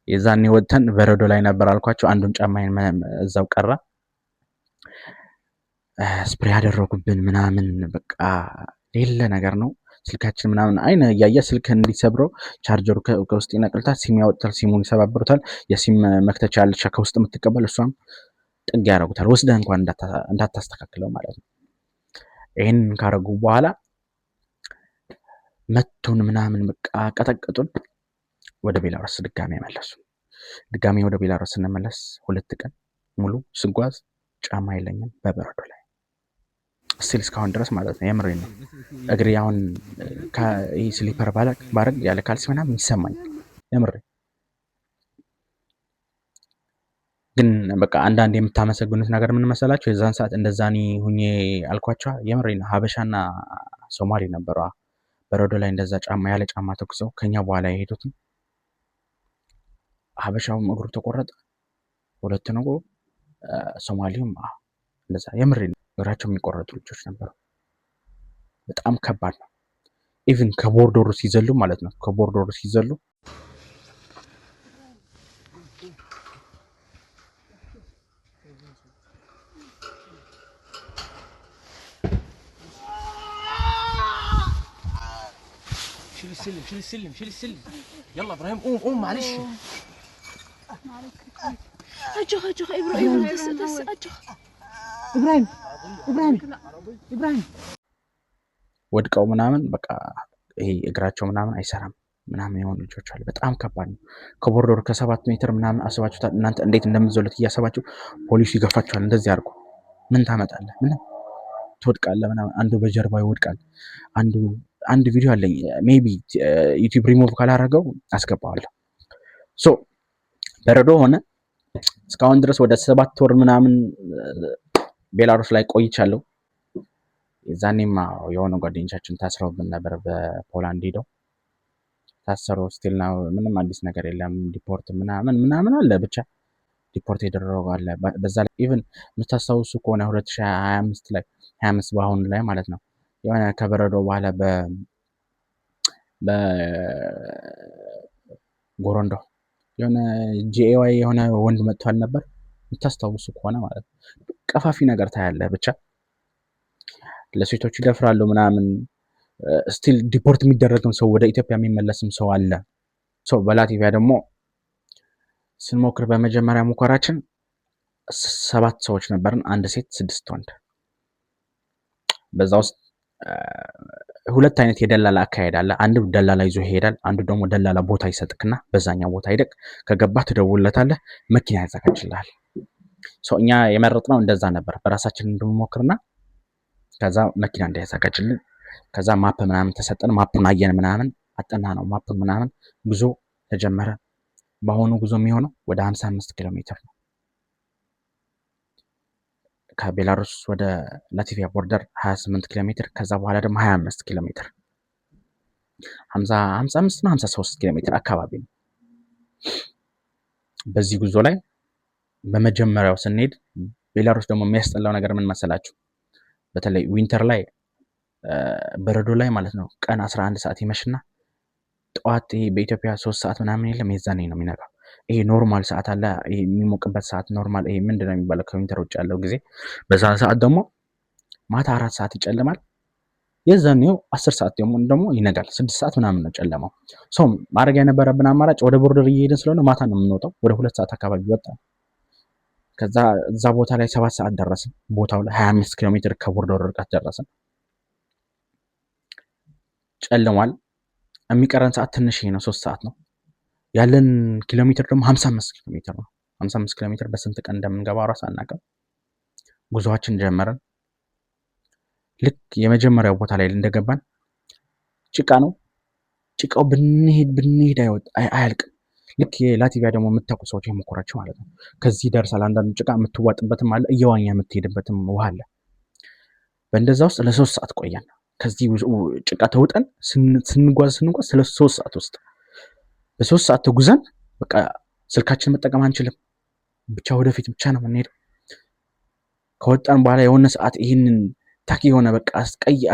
የዛኔ ወጥተን በረዶ ላይ ነበር አልኳቸው። አንዱን ጫማዬን እዛው ቀራ። ስፕሬይ ያደረጉብን ምናምን በቃ ሌለ ነገር ነው። ስልካችን ምናምን አይነ እያየ ስልክ እንዲሰብረው ቻርጀሩ ከውስጥ ይነቅልታል፣ ሲም ያወጣል፣ ሲሙን ይሰባብሩታል። የሲም መክተቻ ያለች ከውስጥ የምትቀበል እሷም ጥግ ያደርጉታል፣ ወስደህ እንኳን እንዳታስተካክለው ማለት ነው። ይህን ካረጉ በኋላ መቱን ምናምን በቃ ቀጠቀጡን። ወደ ቤላሩስ ድጋሜ መለሱ። ድጋሜ ወደ ቤላሩስ ስንመለስ 2 ቀን ሙሉ ስጓዝ ጫማ የለኝም በበረዶ ላይ ስቲል እስካሁን ድረስ ማለት ነው። የምሬን ነው። እግሬ አሁን ይህ ስሊፐር ባረግ ያለ ካልሲ ምናምን ይሰማኛል። የምሬ ግን በቃ አንዳንድ የምታመሰግኑት ነገር ምን መሰላችሁ? የዛን ሰዓት እንደዛኔ ሁኜ አልኳቸው። የምሬን ነው። ሀበሻና ሶማሌ ነበሩ በረዶ ላይ እንደዛ ጫማ ያለ ጫማ ተኩሰው ከኛ በኋላ የሄዱትም። ሀበሻውም እግሩ ተቆረጠ 2 ነው። ሶማሌውም እንደዛ የምሬን ነው። እግራቸው የሚቆረጡ ልጆች ነበሩ። በጣም ከባድ ነው። ኢቭን ከቦርዶሩ ሲዘሉ ማለት ነው። ከቦርዶሩ ሲዘሉ شيل السلم يلا ابراهيم قوم معلش اجخ ابراهيم اجخ ابراهيم ወድቀው ምናምን በቃ ይሄ እግራቸው ምናምን አይሰራም ምናምን የሆኑ ልጆች አሉ። በጣም ከባድ ነው። ከቦርዶር ከ7 ሜትር ምናምን አስባችሁታል እናንተ እንዴት እንደምትዘሉት እያሰባችሁ ፖሊሱ ይገፋችኋል። እንደዚህ አድርጎ ምን ታመጣለህ? ምንም ትወድቃለህ ምናምን። አንዱ በጀርባው ይወድቃል። አንድ ቪዲዮ አለኝ ሜቢ ዩቲዩብ ሪሙቭ ካላረገው አስገባዋለሁ። ሶ በረዶ ሆነ። እስካሁን ድረስ ወደ 7 ወር ምናምን ቤላሩስ ላይ ቆይቻለሁ። የዛኔማ የሆነ ጓደኞቻችን ታስረውብን ነበር በፖላንድ ሄደው ታሰሩ። ስቲል ነው ምንም አዲስ ነገር የለም። ዲፖርት ምናምን አለ ብቻ ዲፖርት የተደረገው አለ። በዛ ላይ ኢቭን የምታስታውሱ ከሆነ 2025 ላይ 25 በአሁኑ ላይ ማለት ነው የሆነ ከበረዶ በኋላ በጎሮንዶ የሆነ ጂኤዋይ የሆነ ወንድ መጥቷል ነበር የምታስታውሱ ከሆነ ማለት ነው። ቀፋፊ ነገር ታያለ ብቻ ለሴቶች ይደፍራሉ ምናምን። ስቲል ዲፖርት የሚደረግም ሰው ወደ ኢትዮጵያ የሚመለስም ሰው አለ። ሰው በላቲቪያ ደግሞ ስንሞክር በመጀመሪያ ሙከራችን 7 ሰዎች ነበርን፣ 1 ሴት 6 ወንድ። በዛ ውስጥ 2 አይነት የደላላ አካሄድ አለ። አንዱ ደላላ ይዞ ይሄዳል፣ አንዱ ደግሞ ደላላ ቦታ ይሰጥክና በዛኛው ቦታ ሄደክ ከገባህ ትደውልለታለህ፣ መኪና ያዘጋጅልሃል። ሰው እኛ የመረጥነው እንደዛ ነበር፣ በራሳችን እንድንሞክርና ከዛ መኪና እንዳያዘጋጅልን። ከዛ ማፕ ምናምን ተሰጠን፣ ማፑን አየን ምናምን አጠና ነው ማፕ ምናምን። ጉዞ ተጀመረ። በአሁኑ ጉዞ የሚሆነው ወደ 55 ኪሎ ሜትር ነው። ከቤላሩስ ወደ ላቲቪያ ቦርደር 28 ኪሎ ሜትር፣ ከዛ በኋላ ደግሞ 25 ኪሎ ሜትር 55 እና 53 ኪሎ ሜትር አካባቢ ነው። በዚህ ጉዞ ላይ በመጀመሪያው ስንሄድ ቤላሩስ ደግሞ የሚያስጠላው ነገር ምን መሰላችሁ? በተለይ ዊንተር ላይ በረዶ ላይ ማለት ነው ቀን 11 ሰዓት ይመሽና ጠዋት ይሄ በኢትዮጵያ 3 ሰዓት ምናምን የለም የዛኔ ነው የሚነጋው። ይሄ ኖርማል ሰዓት አለ፣ ይሄ የሚሞቅበት ሰዓት ኖርማል። ይሄ ምንድነው የሚባለው ከዊንተር ውጭ ያለው ጊዜ። በዛ ሰዓት ደግሞ ማታ 4 ሰዓት ይጨልማል። የዛኔው 10 ሰዓት ደግሞ ይነጋል። 6 ሰዓት ምናምን ነው ጨለማው። ሰው ማድረግ የነበረብን አማራጭ ወደ ቦርደር እየሄድን ስለሆነ ማታ ነው የምንወጣው። ወደ 2 ሰዓት አካባቢ ወጣ። ከዛ እዛ ቦታ ላይ 7 ሰዓት ደረስን። ቦታው ላይ 25 ኪሎ ሜትር ከቦርደር ርቀት ደረስን። ጨልሟል። የሚቀረን ሰዓት ትንሽ ነው፣ 3 ሰዓት ነው። ያለን ኪሎ ሜትር ደግሞ 55 ኪሎ ሜትር ነው። 55 ኪሎ ሜትር በስንት ቀን እንደምንገባ ራስ አናውቅም። ጉዞአችን ጀመረን። ልክ የመጀመሪያው ቦታ ላይ እንደገባን ጭቃ ነው። ጭቃው ብንሄድ አያልቅም። ልክ የላቲቪያ ደግሞ የምታውቁ ሰዎች የሞከራችሁ ማለት ነው። ከዚህ ደርሳል። አንዳንዱ ጭቃ የምትዋጥበትም አለ፣ እየዋኛ የምትሄድበትም ውሃ አለ። በእንደዛ ውስጥ ለ3 ሰዓት ቆየን። ከዚህ ጭቃ ተውጠን ስንጓዝ ስለ3 ሰዓት ውስጥ በ3 ሰዓት ተጉዘን በቃ ስልካችን መጠቀም አንችልም። ብቻ ወደፊት ብቻ ነው የምንሄደው። ከወጣን በኋላ የሆነ ሰዓት ይህንን ታኪ የሆነ በቃ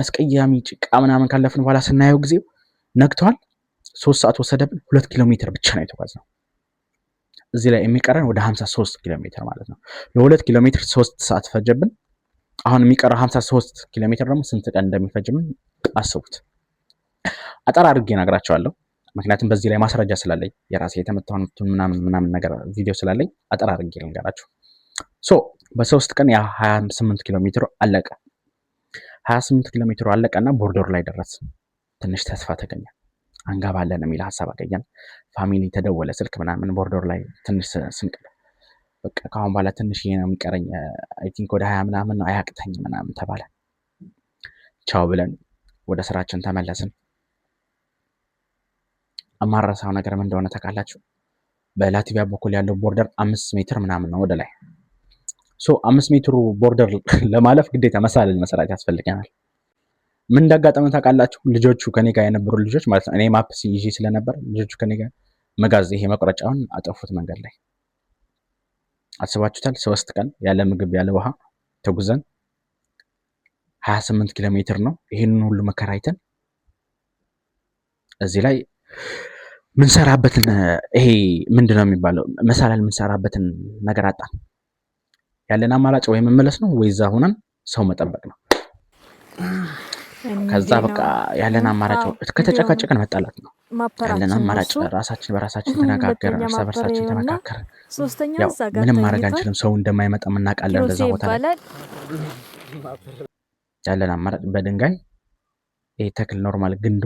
አስቀያሚ ጭቃ ምናምን ካለፍን በኋላ ስናየው ጊዜው ነግቷል። 3 ሰዓት ወሰደብን። 2 ኪሎ ሜትር ብቻ ነው የተጓዝነው። እዚህ ላይ የሚቀረን ወደ 53 ኪሎ ሜትር ማለት ነው። ለ2 ኪሎ ሜትር 3 ሰዓት ፈጀብን። አሁን የሚቀረው 53 ኪሎ ሜትር ደግሞ ስንት ቀን እንደሚፈጅምን አስቡት። አጠር አድርጌ እነግራቸዋለሁ፣ ምክንያቱም በዚህ ላይ ማስረጃ ስላለኝ የራሴ የተመታውን ምናምን ነገር ቪዲዮ ስላለኝ አጠር አድርጌ ልንገራችሁ። ሶ በ3 ቀን ያ 28 ኪሎ ሜትር አለቀ። 28 ኪሎ ሜትር አለቀና ቦርደር ላይ ደረስ። ትንሽ ተስፋ ተገኘ። አንጋባለን የሚል ሐሳብ አገኘን። ፋሚሊ ተደወለ፣ ስልክ ምናምን ቦርደር ላይ ትንሽ ስንቀር በቃ ካሁን በኋላ ትንሽ ይሄ ነው የሚቀረኝ፣ አይ ቲንክ ወደ 20 ምናምን ነው አያቅተኝ ምናምን ተባለ። ቻው ብለን ወደ ስራችን ተመለስን። አማራሳው ነገር ምን እንደሆነ ታውቃላችሁ? በላቲቪያ በኩል ያለው ቦርደር 5 ሜትር ምናምን ነው ወደ ላይ። ሶ 5 ሜትሩ ቦርደር ለማለፍ ግዴታ መሳለል መስራት ያስፈልገናል። ምን እንዳጋጠመ ታውቃላችሁ? ልጆቹ ከኔ ጋር የነበሩ ልጆች ማለት ነው፣ እኔ ማፕ ይዤ ስለነበር ልጆቹ ከኔ ጋር መጋዝ ይሄ መቁረጫውን አጠፉት መንገድ ላይ። አስባችሁታል? 3 ቀን ያለ ምግብ ያለ ውሃ ተጉዘን 28 ኪሎ ሜትር ነው ይሄንን ሁሉ መከራይተን እዚህ ላይ ምንሰራበትን ይሄ ምንድነው የሚባለው መሳላል ምንሰራበትን ነገር አጣን። ያለን አማራጭ ወይ መመለስ ነው ወይ እዛ ሆነን ሰው መጠበቅ ነው። ከዛ በቃ ያለን አማራጭ ከተጨቃጨቀን መጣላት ነው። ያለን አማራጭ ራሳችን በራሳችን ተነጋገር፣ እርስ በርሳችን ተመካከር። ያው ምንም ማድረግ አንችልም፣ ሰው እንደማይመጣ እናውቃለን። በዛ ቦታ ላይ ያለን አማራጭ በድንጋይ ይሄ ተክል ኖርማል ግንዱ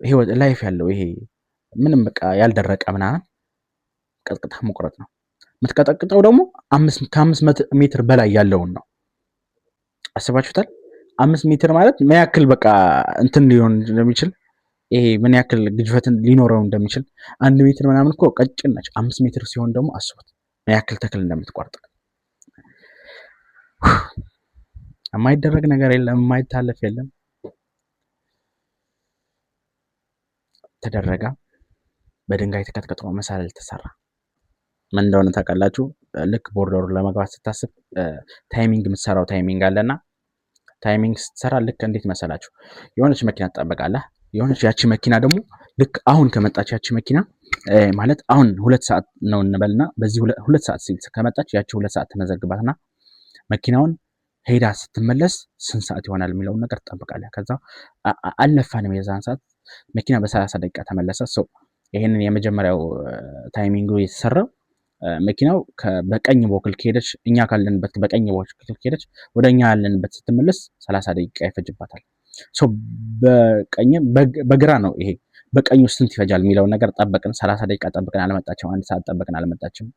ይሄ ላይፍ ያለው ይሄ ምንም በቃ ያልደረቀ ምናምን ቀጥቅጣ መቁረጥ ነው። የምትቀጠቅጠው ደግሞ 5 ሜትር በላይ ያለውን ነው። አስባችሁታል? 5 ሜትር ማለት ምን ያክል በቃ እንትን ሊሆን እንደሚችል ይሄ ምን ያክል ግዝፈትን ሊኖረው እንደሚችል 1 ሜትር ምናምን እኮ ቀጭን ነች። 5 ሜትር ሲሆን ደግሞ አስቡት ምን ያክል ተክል እንደምትቆርጥ። የማይደረግ ነገር የለም፣ የማይታለፍ የለም። ተደረገ። በድንጋይ ተቀጥቅጦ መሳለል ተሰራ። ምን እንደሆነ ታውቃላችሁ? ልክ ቦርደሩ ለመግባት ስታስብ ታይሚንግ የምትሰራው ታይሚንግ አለና ታይሚንግ ስትሰራ ልክ እንዴት መሰላችሁ? የሆነች መኪና ትጠብቃለህ። የሆነች ያቺ መኪና ደግሞ ልክ አሁን ከመጣች ያቺ መኪና ማለት አሁን 2 ሰዓት ነው እንበልና በዚህ 2 ሰዓት ሲል ከመጣች ያቺ 2 ሰዓት ተመዘግባትና መኪናውን ሄዳ ስትመለስ ስንት ሰዓት ይሆናል የሚለውን ነገር ትጠብቃለህ። ከዛ አልነፋንም የዛን ሰዓት መኪና በ30 ደቂቃ ተመለሰ። ሰው ይሄንን የመጀመሪያው ታይሚንጉ የተሰራው መኪናው በቀኝ በኩል ከሄደች እኛ ካለንበት በቀኝ በኩል ከሄደች ወደኛ ያለንበት ስትመለስ 30 ደቂቃ ይፈጅባታል። ሶ በግራ ነው ይሄ በቀኙ ስንት ይፈጃል የሚለው ነገር ጠበቅን። 30 ደቂቃ ጠበቅን አልመጣችም። 1 ሰዓት ጠበቅን አልመጣችም።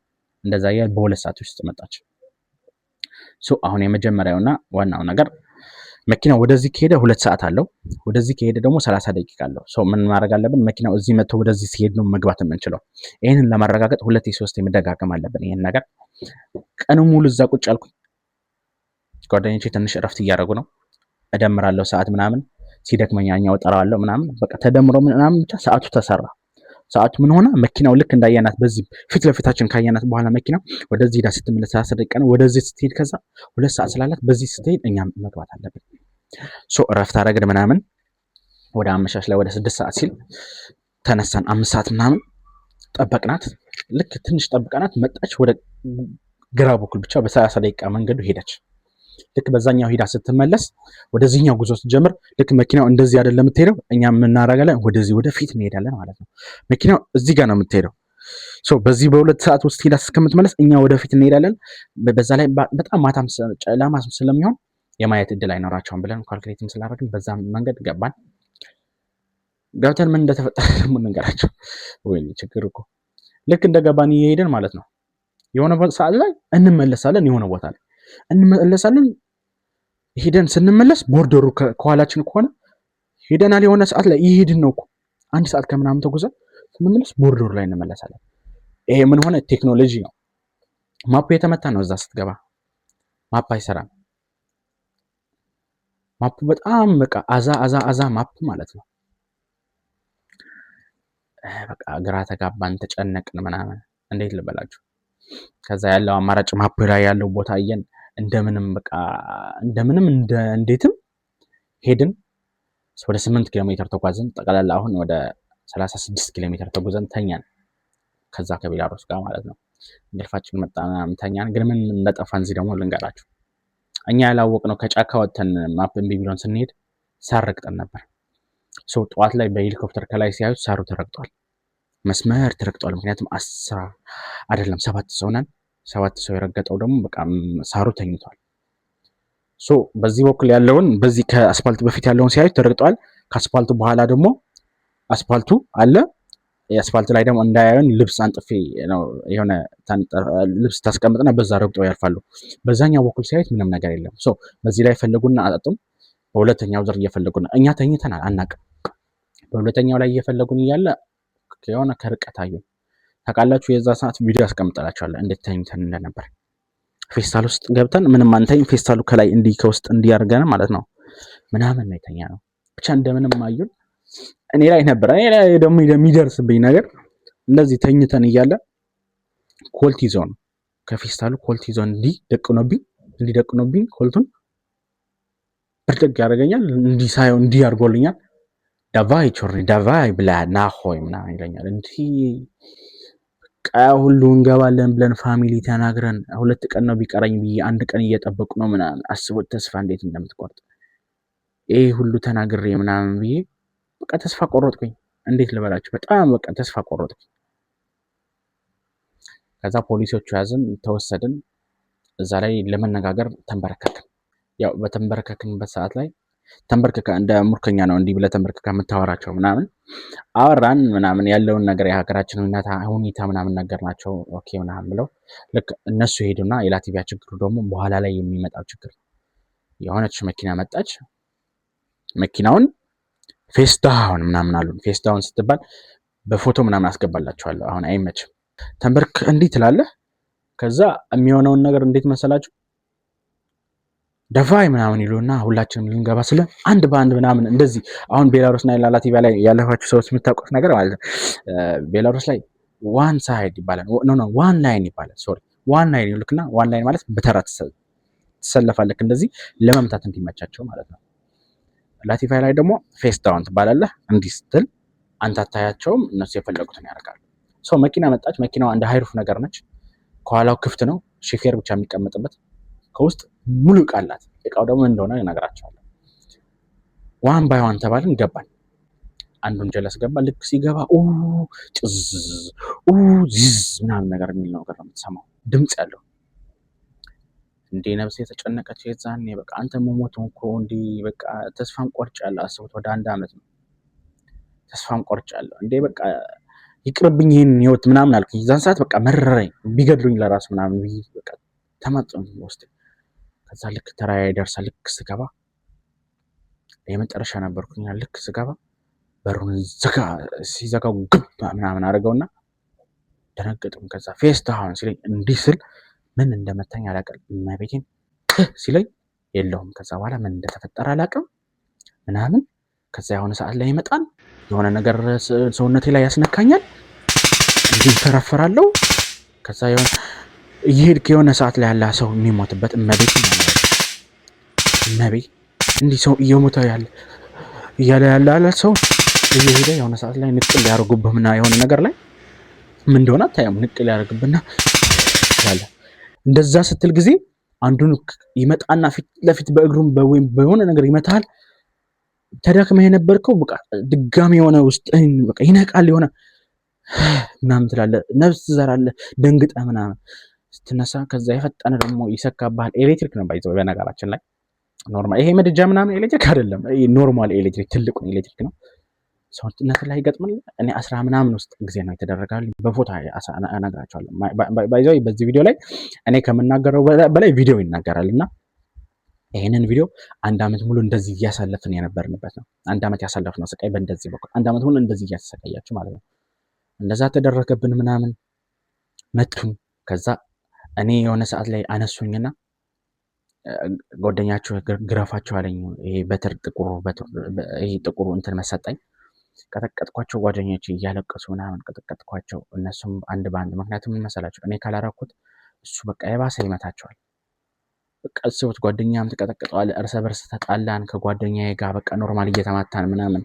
እንደዛ ያለ በ2 ሰዓት ውስጥ መጣች። ሶ አሁን የመጀመሪያውና ዋናው ነገር መኪናው ወደዚህ ከሄደ 2 ሰዓት አለው፣ ወደዚህ ከሄደ ደግሞ 30 ደቂቃ አለው። ሶ ምን ማድረግ አለብን? መኪናው እዚህ መጥቶ ወደዚህ ሲሄድ ነው መግባት የምንችለው። ይሄንን ለማረጋገጥ 2-3 መደጋገም አለብን። ይሄን ነገር ቀኑ ሙሉ እዛ ቁጭ አልኩኝ። ጓደኞቼ ትንሽ እረፍት እያደረጉ ነው። እደምራለሁ ሰዓት ምናምን ሲደክመኝ ያኛው እጠራዋለሁ ምናምን በቃ ተደምሮ ምናምን ብቻ ሰዓቱ ተሰራ። ሰዓቱ ምን ሆነ? መኪናው ልክ እንዳያናት በዚህ ፊት ለፊታችን ካያናት በኋላ መኪናው ወደዚህ ሄዳ ስትመለስ 30 ደቂቃ ነው። ወደዚህ ስትሄድ ከዛ 2 ሰዓት ስላላት በዚህ ስትሄድ እኛም መግባት አለብን። ሶ እረፍት አደረግን ምናምን ወደ አመሻሽ ላይ ወደ 6 ሰዓት ሲል ተነሳን። 5 ሰዓት ምናምን ጠበቅናት። ልክ ትንሽ ጠብቀናት መጣች። ወደ ግራ በኩል ብቻ በ30 ደቂቃ መንገዱ ሄደች። ልክ በዛኛው ሂዳ ስትመለስ ወደዚህኛው ጉዞ ስትጀምር ልክ መኪናው እንደዚህ አይደለም የምትሄደው፣ እኛም እናደርጋለን ወደዚህ ወደፊት እንሄዳለን ማለት ነው። መኪናው እዚህ ጋር ነው የምትሄደው። ሶ በዚህ በ2 ሰዓት ውስጥ ሂዳ እስከምትመለስ እኛ ወደፊት እንሄዳለን። በዛ ላይ በጣም ማታም ጨለማ ስለሚሆን የማየት እድል አይኖራቸውም ብለን ካልኩሌቲንግ ስላደረግን በዛ መንገድ ገባን። ገብተን ምን እንደተፈጠረ ደግሞ እንገራቸው። ወይ ችግር እኮ ልክ እንደገባን እየሄድን ማለት ነው የሆነ ሰዓት ላይ እንመለሳለን። የሆነ ቦታ ላይ እንመለሳለን። ሄደን ስንመለስ ቦርደሩ ከኋላችን ከሆነ ሄደናል። የሆነ ሰዓት ላይ ይሄድን ነው እኮ 1 ሰዓት ከምናምን ተጉዘን ስንመለስ ቦርደሩ ላይ እንመለሳለን። ይሄ ምን ሆነ? ቴክኖሎጂ ነው። ማፕ የተመታ ነው። እዛ ስትገባ ማፕ አይሰራም። ማፕ በጣም በቃ አዛ ማፕ ማለት ነው። በቃ ግራ ተጋባን፣ ተጨነቅን ምናምን እንዴት ልበላችሁ። ከዛ ያለው አማራጭ ማፕ ላይ ያለው ቦታ አየን። እንደምንም በቃ እንደምንም እንዴትም ሄድን። ወደ 8 ኪሎ ሜትር ተጓዝን። ጠቅላላ አሁን ወደ 36 ኪሎ ሜትር ተጉዘን ተኛን። ከዛ ከቤላሩስ ጋር ማለት ነው። እንቅልፋችን መጣ ምናምን ተኛን። ግን ምን እንደጠፋን እዚህ ደግሞ ልንገራችሁ። እኛ ያላወቅነው ከጫካ ወጥተን ማፕ እምቢ ብሎን ስንሄድ ሳር ረግጠን ነበር። ጠዋት ላይ በሄሊኮፕተር ከላይ ሲያዩት ሳሩ ተረግጧል፣ መስመር ተረግጧል። ምክንያቱም 7 ሰው ነን። 7 ሰው የረገጠው ደግሞ በቃ ሳሩ ተኝቷል። በዚህ በኩል ያለውን በዚህ ከአስፋልት በፊት ያለውን ሲያዩት ተረግጧል። ከአስፋልቱ በኋላ ደግሞ አስፋልቱ አለ። የአስፋልት ላይ ደግሞ እንዳያዩን ልብስ አንጥፌ ነው የሆነ ልብስ ታስቀምጥና በዛ ረግጠው ያልፋሉ። በዛኛው በኩል ሲያዩት ምንም ነገር የለም። በዚህ ላይ ፈለጉና አጠጡም። በሁለተኛው ዙር እየፈለጉና እኛ ተኝተናል አናውቅም። በሁለተኛው ላይ እየፈለጉን እያለ የሆነ ከርቀት አዩን። ታውቃላችሁ የዛ ሰዓት ቪዲዮ ያስቀምጥላችኋለሁ እንዴት ተኝተን እንደነበር። ፌስታል ውስጥ ገብተን ምንም አንተኝም፣ ፌስታሉ ከላይ እንዲህ ከውስጥ እንዲያርገን ማለት ነው ምናምን ነው የተኛ ነው። ብቻ እንደምንም አዩን። እኔ ላይ ነበር። እኔ ላይ ደግሞ የሚደርስብኝ ነገር እንደዚህ ተኝተን እያለ ኮልት ይዞ ነው ከፌስታሉ ኮልት ይዞ እንዲደቅኖብኝ ኮልቱን ብርድግ ያደርገኛል። እንዲህ ሳየው እንዲህ አድርጎልኛል። ዳቫይ ቾርኒ ዳቫይ ብላ ናሆይ ምናምን ይለኛል። እንዲህ ሁሉ እንገባለን ብለን ፋሚሊ ተናግረን 2 ቀን ነው ቢቀረኝ ብዬ 1 ቀን እየጠበቁ ነው ምናምን። አስቦት ተስፋ እንዴት እንደምትቆርጥ ይሄ ሁሉ ተናግሬ ምናምን ብዬ በቃ ተስፋ ቆረጥኩኝ። እንዴት ልበላችሁ፣ በጣም በቃ ተስፋ ቆረጥኩኝ። ከዛ ፖሊሶቹ ያዝን፣ ተወሰድን። እዛ ላይ ለመነጋገር ተንበረከክን። ያው በተንበረከክንበት ሰዓት ላይ ተንበርክካ እንደ ሙርከኛ ነው እንዲህ ብለህ ተንበርክካ የምታወራቸው ምናምን አወራን ምናምን ያለውን ነገር የሀገራችን ሁኔታ ምናምን ነገር ናቸው። ኦኬ ምናምን ብለው ልክ እነሱ ሄዱና የላቲቪያ ችግሩ ደግሞ በኋላ ላይ የሚመጣው ችግር የሆነች መኪና መጣች። መኪናውን ፌስታውን ምናምን አሉን። ፌስታውን ስትባል በፎቶ ምናምን አስገባላችኋለሁ። አሁን አይመችም። ተንበርክ እንዲህ ትላለህ። ከዛ የሚሆነውን ነገር እንዴት መሰላችሁ? ደፋይ ምናምን ይሉና ሁላችንም ልንገባ ስለ አንድ በአንድ ምናምን እንደዚህ። አሁን ቤላሩስ እና ላቲቪያ ላይ ያለፋችሁ ሰዎች የምታውቁት ነገር ማለት ነው። ቤላሩስ ላይ ዋን ሳይድ ይባላል። ኖ ዋን ላይን ይባላል። ሶሪ ዋን ላይን ይልክና ዋን ላይን ማለት በተራ ትሰለፋለህ እንደዚህ ለመምታት እንዲመቻቸው ማለት ነው። ላቲቪያ ላይ ደግሞ ፌስ ዳውን ትባላለህ። እንዲህ ስትል አንተ አታያቸውም፣ እነሱ የፈለጉትን ያደርጋሉ። መኪና መጣች። መኪናዋ እንደ ሃይሩፍ ነገር ነች። ከኋላው ክፍት ነው፣ ሹፌር ብቻ የሚቀመጥበት። ከውስጥ ሙሉ ዕቃ አላት። ዕቃው ደግሞ እንደሆነ እነግራቸዋለሁ። ዋን ባይ ዋን ተባልን፣ ገባን። አንዱን ጀለስ ገባ። ልክ ሲገባ ጭዝ ዚዝ ምናምን ነገር የሚል ነገር ነው የምትሰማው፣ ድምፅ ያለው። እንዴ ነፍሴ የተጨነቀች የዛኔ በቃ አንተ መሞት እኮ እንዲ በቃ ተስፋም ቆርጫለሁ። አስቡት፣ ወደ 1 ዓመት ነው ተስፋም ቆርጫለሁ። እንዴ በቃ ይቅርብኝ ይሄን ህይወት ምናምን አልኩኝ። የዛን ሰዓት በቃ መረረኝ፣ ቢገድሉኝ ለራሱ ምናምን በቃ ተማጽኖ ውስጥ። ከዛ ልክ ተራያ ይደርሳል። ልክ ስገባ የመጨረሻ ነበርኩኝ። ልክ ስገባ በሩን ሲዘጋው ግብ ምናምን አድርገውና ደነገጥኩኝ። ከዛ ፌስታውን ሲለኝ እንዲህ ስል ምን እንደመታኝ አላውቅም። እመቤቴን ሲለኝ የለውም። ከዛ በኋላ ምን እንደተፈጠረ አላውቅም ምናምን። ከዛ የሆነ ሰዓት ላይ ይመጣል፣ የሆነ ነገር ሰውነቴ ላይ ያስነካኛል፣ እንዲህ ተረፈራለሁ። ከዛ የሆነ እየሄድክ የሆነ ሰዓት ላይ ያለ ሰው የሚሞትበት እመቤቴ እንዲህ ሰው እየሞተ ያለ ሰው እየሄደ የሆነ ሰዓት ላይ ንቅል ያደርጉብህና የሆነ ነገር ላይ ምን እንደሆነ አታየም፣ ንቅል ያደርግብህና ያለ እንደዛ ስትል ጊዜ አንዱን ይመጣና ፊት ለፊት በእግሩም ወይም በሆነ ነገር ይመታል። ተዳክመህ የነበርከው በቃ ድጋሚ የሆነ ውስጥህን በቃ ይነቃል፣ የሆነ ምናምን ትላለህ፣ ነፍስ ትዘራለህ፣ ደንግጠህ ምናምን ስትነሳ። ከዛ የፈጠነ ደግሞ ይሰካብሃል። ኤሌክትሪክ ነው ባይዘው በነገራችን ላይ ኖርማል፣ ይሄ ምድጃ ምናምን ኤሌክትሪክ አይደለም፣ ኖርማል ኤሌክትሪክ ትልቁን ኤሌክትሪክ ነው። ሰውነት ላይ ይገጥማል። እኔ 10 ምናምን ውስጥ ጊዜ ነው የተደረጋል። በፎቶ እነግራቸዋለሁ። ባይዘው በዚህ ቪዲዮ ላይ እኔ ከምናገረው በላይ ቪዲዮ ይናገራል። እና ይሄንን ቪዲዮ 1 ዓመት ሙሉ እንደዚህ እያሳለፍን የነበርንበት ነው። 1 ዓመት ያሳለፍነው ስቃይ በእንደዚህ በኩል 1 ዓመት ሙሉ እንደዚህ እያተሰቃያችሁ ማለት ነው። እንደዛ ተደረገብን ምናምን መቱን። ከዛ እኔ የሆነ ሰዓት ላይ አነሱኝና ጓደኛችሁ ግረፋችሁ አለኝ። ይሄ በትር ጥቁሩ እንትን መሰጠኝ። ቀጠቀጥኳቸው። ጓደኞቼ እያለቀሱ ምናምን ቀጠቀጥኳቸው። እነሱም አንድ በአንድ። ምክንያቱም ምን መሰላቸው፣ እኔ ካላረኩት እሱ በቃ የባሰ ይመታቸዋል። በቃ እሱት ጓደኛም ተቀጠቀጠዋል። እርስ በርስ ተጣላን ከጓደኛዬ ጋር በቃ ኖርማል እየተማታን ምናምን።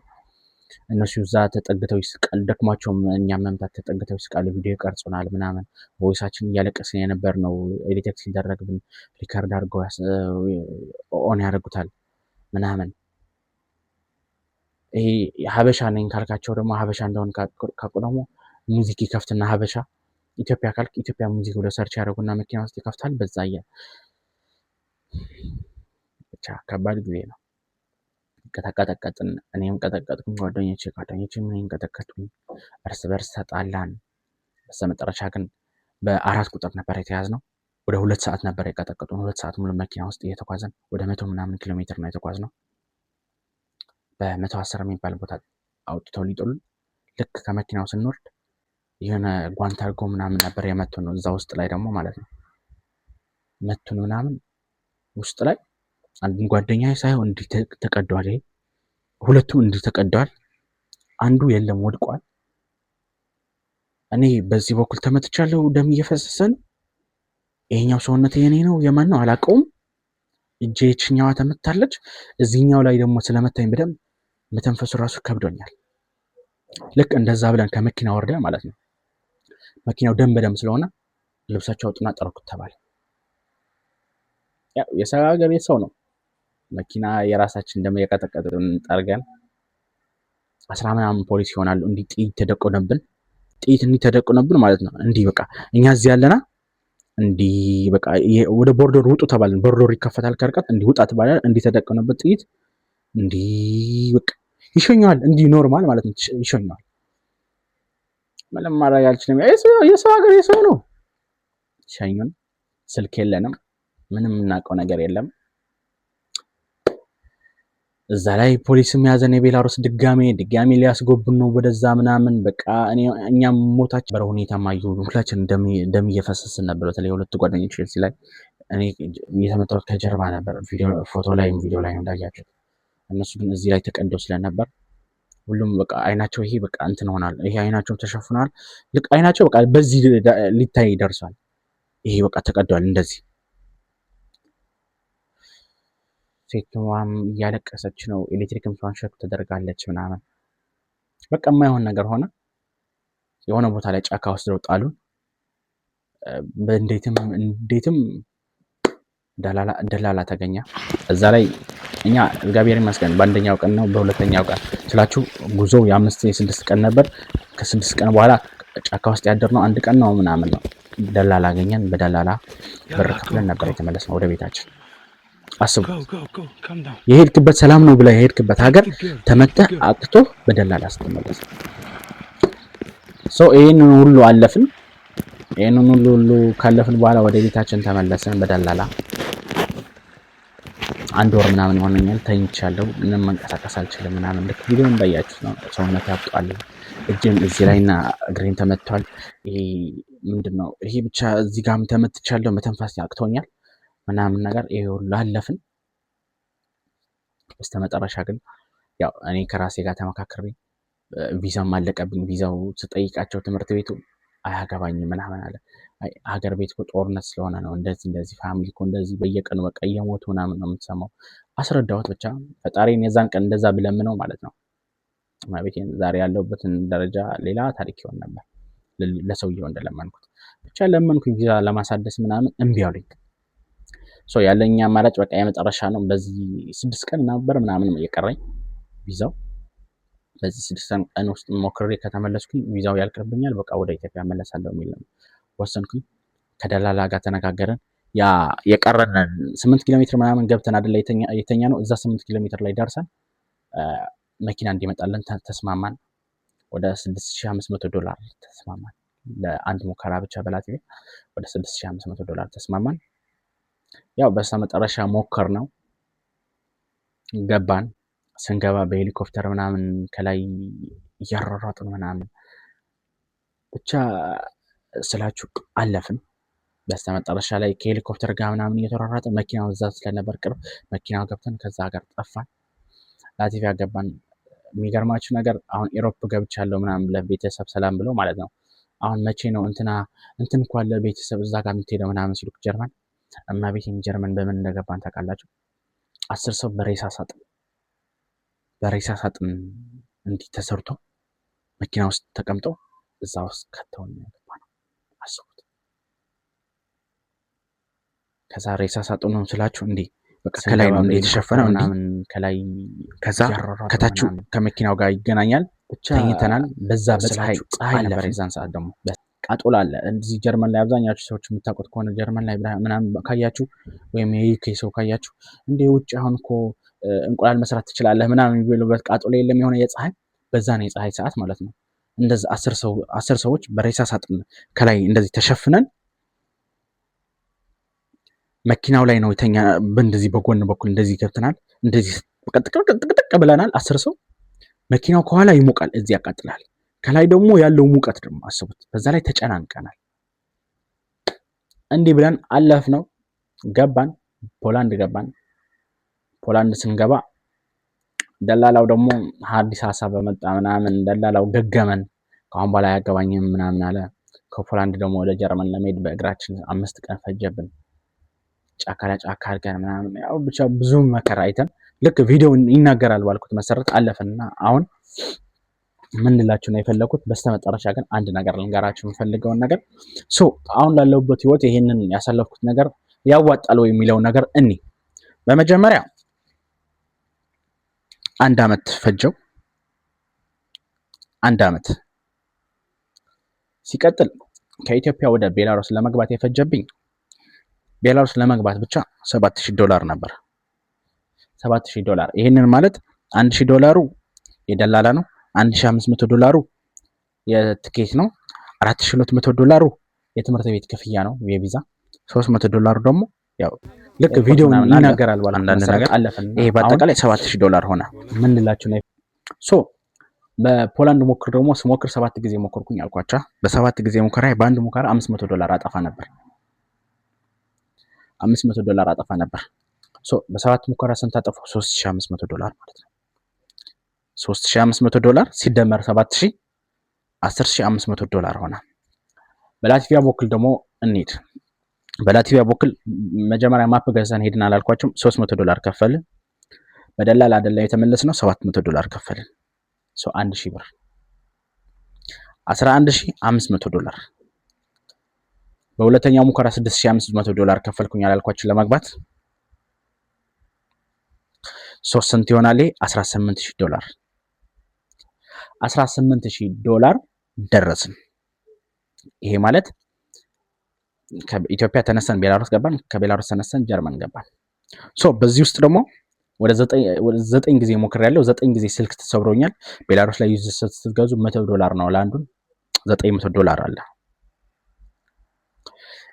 እነሱ እዛ ተጠግተው ይስቃል ደክሟቸውም እኛም መምታት ተጠግተው ይስቃሉ ቪዲዮ ይቀርጹናል ምናምን ቮይሳችን እያለቀስን የነበር ነው ኤዲት ሲደረግብን ሪከርድ አድርገው ኦን ያደርጉታል ምናምን ይሄ ሀበሻ ነኝ ካልካቸው ደግሞ ሀበሻ እንደሆን ካቁ ደግሞ ሙዚክ ይከፍትና ሀበሻ ኢትዮጵያ ካልክ ኢትዮጵያ ሙዚክ ብሎ ሰርች ያደርጉና መኪና ውስጥ ይከፍታል በዛ ብቻ ከባድ ጊዜ ነው ከተቀጠቀጥን እኔም ቀጠቀጥኩኝ ጓደኞቼም እኔን ቀጠቀጡኝ እርስ በርስ ተጣላን በስተመጨረሻ ግን በ4 ቁጥር ነበር የተያዝነው ወደ 2 ሰዓት ነበር የቀጠቀጡን 2 ሰዓት ሙሉ መኪና ውስጥ እየተጓዘን ወደ 100 ምናምን ኪሎ ሜትር ነው የተጓዝነው በ110 የሚባል ቦታ አውጥተው ሊጥሉን ልክ ከመኪናው ስንወርድ የሆነ ጓንት አድርጎ ምናምን ነበር የመቱን ነው እዛ ውስጥ ላይ ደግሞ ማለት ነው መቱን ምናምን ውስጥ ላይ አንድ ጓደኛዬ ሳይሆን እንዲህ ተቀዷል ሁለቱም እንዲህ ተቀዷል አንዱ የለም ወድቋል እኔ በዚህ በኩል ተመትቻለሁ ደም እየፈሰሰ ነው ይሄኛው ሰውነት የኔ ነው የማን ነው አላውቀውም እጄችኛዋ ተመታለች እዚህኛው ላይ ደግሞ ስለመታኝ በደም መተንፈሱ ራሱ ከብዶኛል ልክ እንደዛ ብለን ከመኪና ወርደን ማለት ነው መኪናው ደም በደም ስለሆነ ልብሳቸው አውጥና ጠርኩት ተባለ ያው የሰጋገር ሰው ነው መኪና የራሳችን ደም የቀጠቀጠን ጠርገን 10 ምናምን ፖሊስ ይሆናሉ እንዲህ ጥይት ተደቆነብን ማለት ነው እንዲህ በቃ እኛ እዚህ ያለና እንዲህ በቃ ወደ ቦርደር ውጡ ተባልን ቦርደር ይከፈታል ከርቀት እንዲህ ውጣ ተባለ እንዲህ ተደቆነበት ጥይት እንዲህ በቃ ይሸኛል እንዲህ ኖርማል ማለት ነው ይሸኛል ምንም ማድረግ አልችልም የሰው ሀገር የሰው ነው ሸኙን ስልክ የለንም ምንም እናውቀው ነገር የለም እዛ ላይ ፖሊስም ያዘን የቤላሩስ ድጋሜ ሊያስጎብን ነው ወደዛ ምናምን በቃ እኛም ሞታችን በሁኔታ ማዩ ሁላችን ደም እየፈሰስን ነበር በተለይ ሁለት ጓደኞች እዚህ ላይ እኔ የተመጣው ከጀርባ ነበር ፎቶ ላይ እንዳያችሁት እነሱ ግን እዚህ ላይ ተቀደው ስለነበር ሁሉም በቃ አይናቸው ይሄ በቃ እንትን ሆናል ይሄ አይናቸው ተሸፍኗል ልክ አይናቸው በቃ በዚህ ሊታይ ደርሷል ይሄ በቃ ተቀዷል እንደዚህ ሴትዋም እያለቀሰች ነው ኤሌክትሪክም ፋንሸክ ተደርጋለች ምናምን በቃ የማይሆን ነገር ሆነ የሆነ ቦታ ላይ ጫካ ወስደው ጣሉን እንዴትም ደላላ ተገኘ እዛ ላይ እኛ እግዚአብሔር ይመስገን በአንደኛው ቀን ነው በሁለተኛው ቀን ስላችሁ ጉዞ የ5-6 ቀን ነበር ከ6 ቀን በኋላ ጫካ ውስጥ ያደርነው አንድ ቀን ነው ምናምን ነው ደላላ አገኘን በደላላ ብር ከፍለን ነበር የተመለስነው ወደ ቤታችን አስቡ የሄድክበት ሰላም ነው ብላ የሄድክበት ሀገር ተመተህ አቅቶ በደላላ ስትመለስ ይሄንን ሁሉ አለፍን ይሄንን ሁሉ ካለፍን በኋላ ወደ ቤታችን ተመለስን በደላላ አንድ ወር ምናምን ሆነኛል ተኝቻለሁ ምንም መንቀሳቀስ አልችልም ምናምን ልክ ቪዲዮ እንዳያችሁት ነው ሰውነት ያብጧል እጄም እዚህ ላይና እግሬን ተመቷል ይሄ ምንድነው ይሄ ብቻ እዚህ ጋርም ተመትቻለሁ መተንፈስ ያቅቶኛል ምናምን ነገር ይሄ ሁሉ አለፍን በስተመጨረሻ ግን ያው እኔ ከራሴ ጋር ተመካክሬ ቪዛም አለቀብኝ ቪዛው ስጠይቃቸው ትምህርት ቤቱ አያገባኝም ምናምን አለ ሀገር ቤት ጦርነት ስለሆነ ነው እንደዚህ ፋሚሊ እኮ እንደዚህ በየቀኑ በቃ እየሞቱ ምናምን ነው የምትሰማው አስረዳሁት ብቻ ፈጣሪን የዛን ቀን እንደዛ ብለምነው ማለት ነው ማለቴን ዛሬ ያለውበትን ደረጃ ሌላ ታሪክ ይሆን ነበር ለሰውየው እንደለመንኩት ብቻ ለመንኩኝ ቪዛ ለማሳደስ ምናምን እምቢ አሉኝ ያለኝ አማራጭ በቃ የመጨረሻ ነው በዚህ 6 ቀን ነበር ምናምን የቀረኝ ቪዛው በዚህ 6 ቀን ውስጥ ሞክሬ ከተመለስኩኝ ቪዛው ያልቅርብኛል በቃ ወደ ኢትዮጵያ መለሳለሁ የሚል ነው ወሰንኩኝ ከደላላ ጋር ተነጋገረን ያ የቀረን 8 ኪሎ ሜትር ምናምን ገብተን አይደል የተኛ ነው እዛ 8 ኪሎ ሜትር ላይ ደርሰን መኪና እንዲመጣለን ተስማማን ወደ $6500 ተስማማን ለአንድ ሙከራ ብቻ በላቲቪ ወደ $6500 ተስማማን ያው በስተመጨረሻ ሞከር ነው ገባን ስንገባ በሄሊኮፕተር ምናምን ከላይ እያራራጥን ምናምን ብቻ ስላችሁ አለፍን በስተመጨረሻ ላይ ከሄሊኮፕተር ጋር ምናምን እየተራራጥን መኪናው እዛ ስለነበር ቅርብ መኪናው ገብተን ከዛ ሀገር ጠፋን ላቲቪያ ገባን የሚገርማችሁ ነገር አሁን ኢሮፕ ገብቻለሁ ምናምን ለቤተሰብ ሰላም ብለው ማለት ነው አሁን መቼ ነው እንትን እንኳን ለቤተሰብ እዛ ጋር የምትሄደው ምናምን ሲሉክ ጀርመን እና ቤቴን ጀርመን በምን እንደገባን ታውቃላችሁ 10 ሰው በሬሳ ሳጥን እንዲህ ተሰርቶ መኪና ውስጥ ተቀምጦ እዛ ውስጥ ከተውን ያገባ ነው። አስቡት። ከዛ ሬሳ ሳጥኑ ነው ስላችሁ እንዲህ በቃ ከላይ ነው የተሸፈነው ምናምን ከላይ ከዛ ከታች ከመኪናው ጋር ይገናኛል። ተኝተናል። በዛ በፀሐይ ነበር የዛን ሰዓት ደግሞ ቃጦላ አለ። እዚህ ጀርመን ላይ አብዛኛዎቹ ሰዎች የምታውቁት ከሆነ ጀርመን ላይ ምናምን ካያችሁ ወይም የዩኬ ሰው ካያችሁ እንደ ውጭ አሁን እኮ እንቁላል መስራት ትችላለህ ምናምን የሚሉበት ቃጦላ የለም የሆነ የፀሐይ በዛ ነው የፀሐይ ሰዓት ማለት ነው። እንደዛ 10 ሰዎች በሬሳ ሳጥን ከላይ እንደዚህ ተሸፍነን መኪናው ላይ ነው የተኛ በእንደዚህ በጎን በኩል እንደዚህ ገብተናል። እንደዚህ ጥቅጥቅ ብለናል 10 ሰው። መኪናው ከኋላ ይሞቃል፣ እዚህ ያቃጥላል። ከላይ ደግሞ ያለው ሙቀት ደግሞ አስቡት። በዛ ላይ ተጨናንቀናል። እንዲህ ብለን አለፍ ነው ገባን፣ ፖላንድ ገባን። ፖላንድ ስንገባ ደላላው ደግሞ ሀዲስ ሀሳብ በመጣ ምናምን ደላላው ገገመን። ከአሁን በኋላ አያገባኝም ምናምን አለ። ከፖላንድ ደግሞ ወደ ጀርመን ለመሄድ በእግራችን 5 ቀን ፈጀብን። ጫካ ለጫካ አድርገን ምናምን ያው ብቻ ብዙ መከራ አይተን ልክ ቪዲዮ ይናገራል ባልኩት መሰረት አለፈንና አሁን ምን ልላችሁ ነው የፈለኩት በስተመጨረሻ ግን አንድ ነገር ልንገራችሁ የምፈልገውን ነገር አሁን ላለሁበት ህይወት ይሄንን ያሳለፍኩት ነገር ያዋጣል ወይ የሚለው ነገር እኔ በመጀመሪያ 1 አመት ፈጀው። 1 አመት ሲቀጥል ከኢትዮጵያ ወደ ቤላሩስ ለመግባት የፈጀብኝ ቤላሩስ ለመግባት ብቻ $7000 ነበር። $7000 ይሄንን ማለት $1000 የደላላ ነው። $1500 የትኬት ነው። $4200 የትምህርት ቤት ክፍያ ነው የቪዛ። $300 ደግሞ ያው ልክ ቪዲዮ ይናገራል ባለ አንዳንድ ነገር አለፈን። ይሄ በአጠቃላይ $7000 ሆነ። ምን ልላችሁ ነው በፖላንድ ሞክር ደግሞ ስሞክር 7 ጊዜ ሞከርኩኝ አልኳችሁ። በ7 ጊዜ ሙከራ በአንድ ሙከራ $500 አጠፋ ነበር። $500 አጠፋ ነበር። በ7 ሙከራ ስንት አጠፋው? $3500 ማለት ነው። $3500 ሲደመር 7000 $10500 ሆነ። በላትቪያ በኩል ደግሞ እንሂድ። በላትቪያ በኩል መጀመሪያ ማፕ ገዝተን ሄድን አላልኳችሁም? $300 ከፈልን። በደላላ አይደለም የተመለስነው $700 ከፈልን። 1000 ብር $11500። በሁለተኛው ሙከራ $6500 ከፈልኩኝ አላልኳችሁ ለመግባት። ስንት ይሆናል? $18000 $18000 ደረስን። ይሄ ማለት ከኢትዮጵያ ተነስተን ቤላሩስ ገባን፣ ከቤላሩስ ተነስተን ጀርመን ገባን። በዚህ ውስጥ ደግሞ ወደ 9 ጊዜ ሞክሬያለሁ። 9 ጊዜ ስልክ ተሰብሮኛል። ቤላሩስ ላይ ዩዝ ስትገዙ $100 ነው ለአንዱን፣ $900 አለ።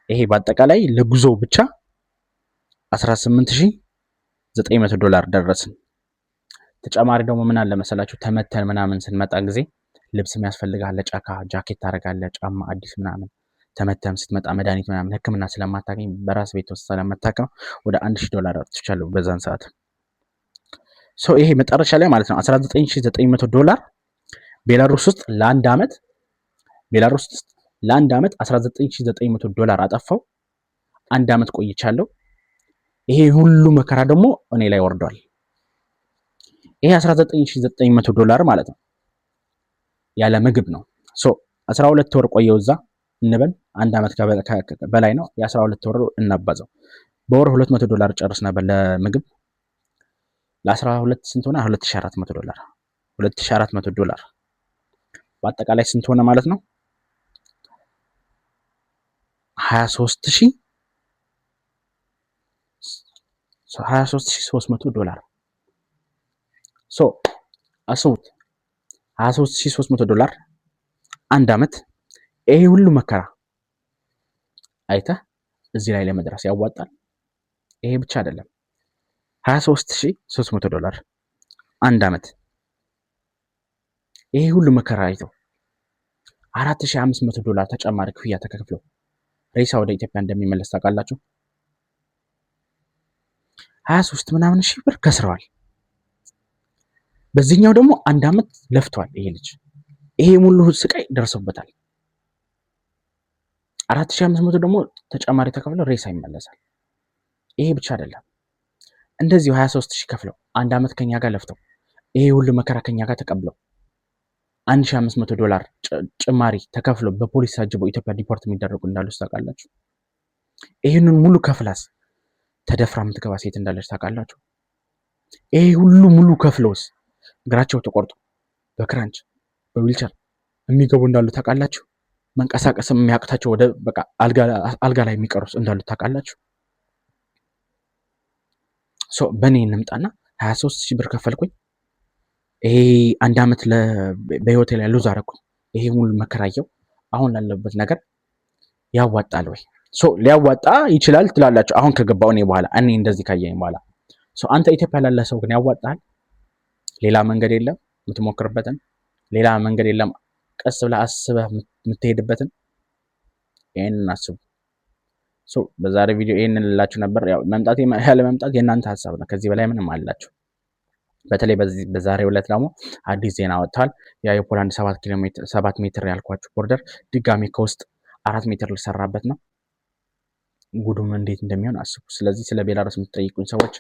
ይሄ በአጠቃላይ ለጉዞ ብቻ $18900 ደረስን። ተጨማሪ ደግሞ ምን አለ መሰላችሁ ተመተን ምናምን ስንመጣ ጊዜ ልብስ የሚያስፈልጋል፣ ለጫካ ጃኬት ታደርጋለህ፣ ጫማ አዲስ ምናምን። ተመተም ስትመጣ መድኃኒት ምናምን ሕክምና ስለማታገኝ በራስ ቤት ውስጥ ስለማታከም ወደ $1000 አጥቻለሁ በዛን ሰዓት። ይሄ መጨረሻ ላይ ማለት ነው $19900 ቤላሩስ ውስጥ ለአንድ አመት $19900 አጠፋው። 1 አመት ቆይቻለሁ። ይሄ ሁሉ መከራ ደግሞ እኔ ላይ ወርዷል። ይሄ $19900 ማለት ነው ያለ ምግብ ነው። 12 ወር ቆየው እዛ እንበል 1 አመት በላይ ነው። የ12 ወር እናባዛው በወር $200 ጨርስ ነበር ለምግብ። ለ12 ስንት ሆነ? $2400 በአጠቃላይ ስንት ሆነ ማለት ነው? $23300 አስቡት። $23300 1 አመት። ይሄ ሁሉ መከራ አይተህ እዚህ ላይ ለመድረስ ያዋጣል? ይሄ ብቻ አይደለም። $23300 1 አመት። ይሄ ሁሉ መከራ አይተው $4500 ተጨማሪ ክፍያ ተከፍሎ ሬሳ ወደ ኢትዮጵያ እንደሚመለስ ታውቃላችሁ? 23 ምናምን ሺህ ብር ከስረዋል። በዚህኛው ደግሞ 1 አመት ለፍቷል ይሄ ልጅ። ይሄ ሙሉ ስቃይ ደርሶበታል። 4500 ደግሞ ተጨማሪ ተከፍሎ ሬሳ ይመለሳል። ይሄ ብቻ አይደለም። እንደዚሁ 23000 ከፍለው 1 አመት ከኛ ጋር ለፍተው ይሄ ሁሉ መከራ ከኛ ጋር ተቀብለው $1500 ጭማሪ ተከፍሎ በፖሊስ ታጅበው ኢትዮጵያ ዲፖርት የሚደረጉ እንዳሉ ታውቃላችሁ? ይህንን ሙሉ ከፍላስ ተደፍራ የምትገባ ሴት እንዳለች ታውቃላችሁ? ይሄ ሁሉ ሙሉ ከፍለውስ እግራቸው ተቆርጦ በክራንች በዊልቸር የሚገቡ እንዳሉ ታውቃላችሁ? መንቀሳቀስም የሚያቅታቸው ወደ በቃ አልጋ ላይ የሚቀሩስ እንዳሉ ታውቃላችሁ? በእኔ እንምጣና 23,000 ብር ከፈልኩኝ። ይሄ 1 ዓመት በህይወቴ ላይ ሉዝ አደረኩኝ። ይሄ ሙሉ መከራየው አሁን ላለበት ነገር ያዋጣል ወይ? ሊያዋጣ ይችላል ትላላችሁ። አሁን ከገባው እኔ በኋላ እኔ እንደዚህ ካየኝ በኋላ አንተ ኢትዮጵያ ላለ ሰው ግን ያዋጣል? ሌላ መንገድ የለም የምትሞክርበትን? ሌላ መንገድ የለም ቀስ ብለህ አስበህ የምትሄድበትን? ይሄንን አስቡ። በዛሬ ቪዲዮ ይሄንን ልላችሁ ነበር። ያው መምጣት ያለ መምጣት የእናንተ ሀሳብ ነው። ከዚህ በላይ ምንም አላችሁ። በተለይ በዛሬው ዕለት ደግሞ አዲስ ዜና ወጥቷል። ያ የፖላንድ 7 ሜትር ያልኳችሁ ቦርደር ድጋሚ ከውስጥ 4 ሜትር ሊሰራበት ነው። ጉዱም እንዴት እንደሚሆን አስቡ። ስለዚህ ስለ ቤላሩስ የምትጠይቁኝ ሰዎች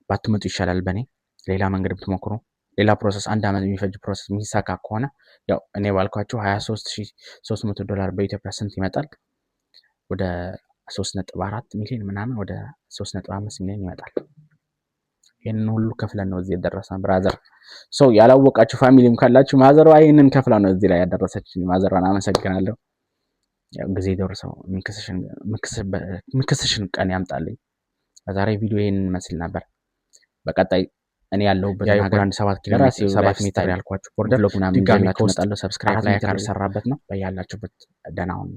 ባትመጡ ይሻላል። በእኔ ሌላ መንገድ ብትሞክሩ፣ ሌላ ፕሮሰስ 1 ዓመት የሚፈጅ ፕሮሰስ የሚሳካ ከሆነ ያው እኔ ባልኳችሁ $23,300 በኢትዮጵያ ስንት ይመጣል? ወደ 3.4 ሚሊዮን ምናምን ወደ 3.5 ሚሊዮን ይመጣል። ይሄንን ሁሉ ከፍለን ነው እዚህ የደረሰን ብራዘር። ያላወቃችሁ ፋሚሊም ካላችሁ ማዘሯ ይሄንን ከፍላ ነው እዚህ ላይ ያደረሰችኝ። ማዘሯን አመሰግናለሁ። ያው ጊዜ ደርሰው ምክስሽን ቀን ያምጣልኝ። በዛሬ ቪዲዮ ይሄንን መስል ነበር። በቀጣይ እኔ ያለሁበት ሀገር 7 ሜትር ያልኳችሁ ቦርደር ድጋሚ ከውስጥ ሰብስክራይብ ላይ ያልሰራበት ነው። በያላችሁበት ደህና ሁኑ።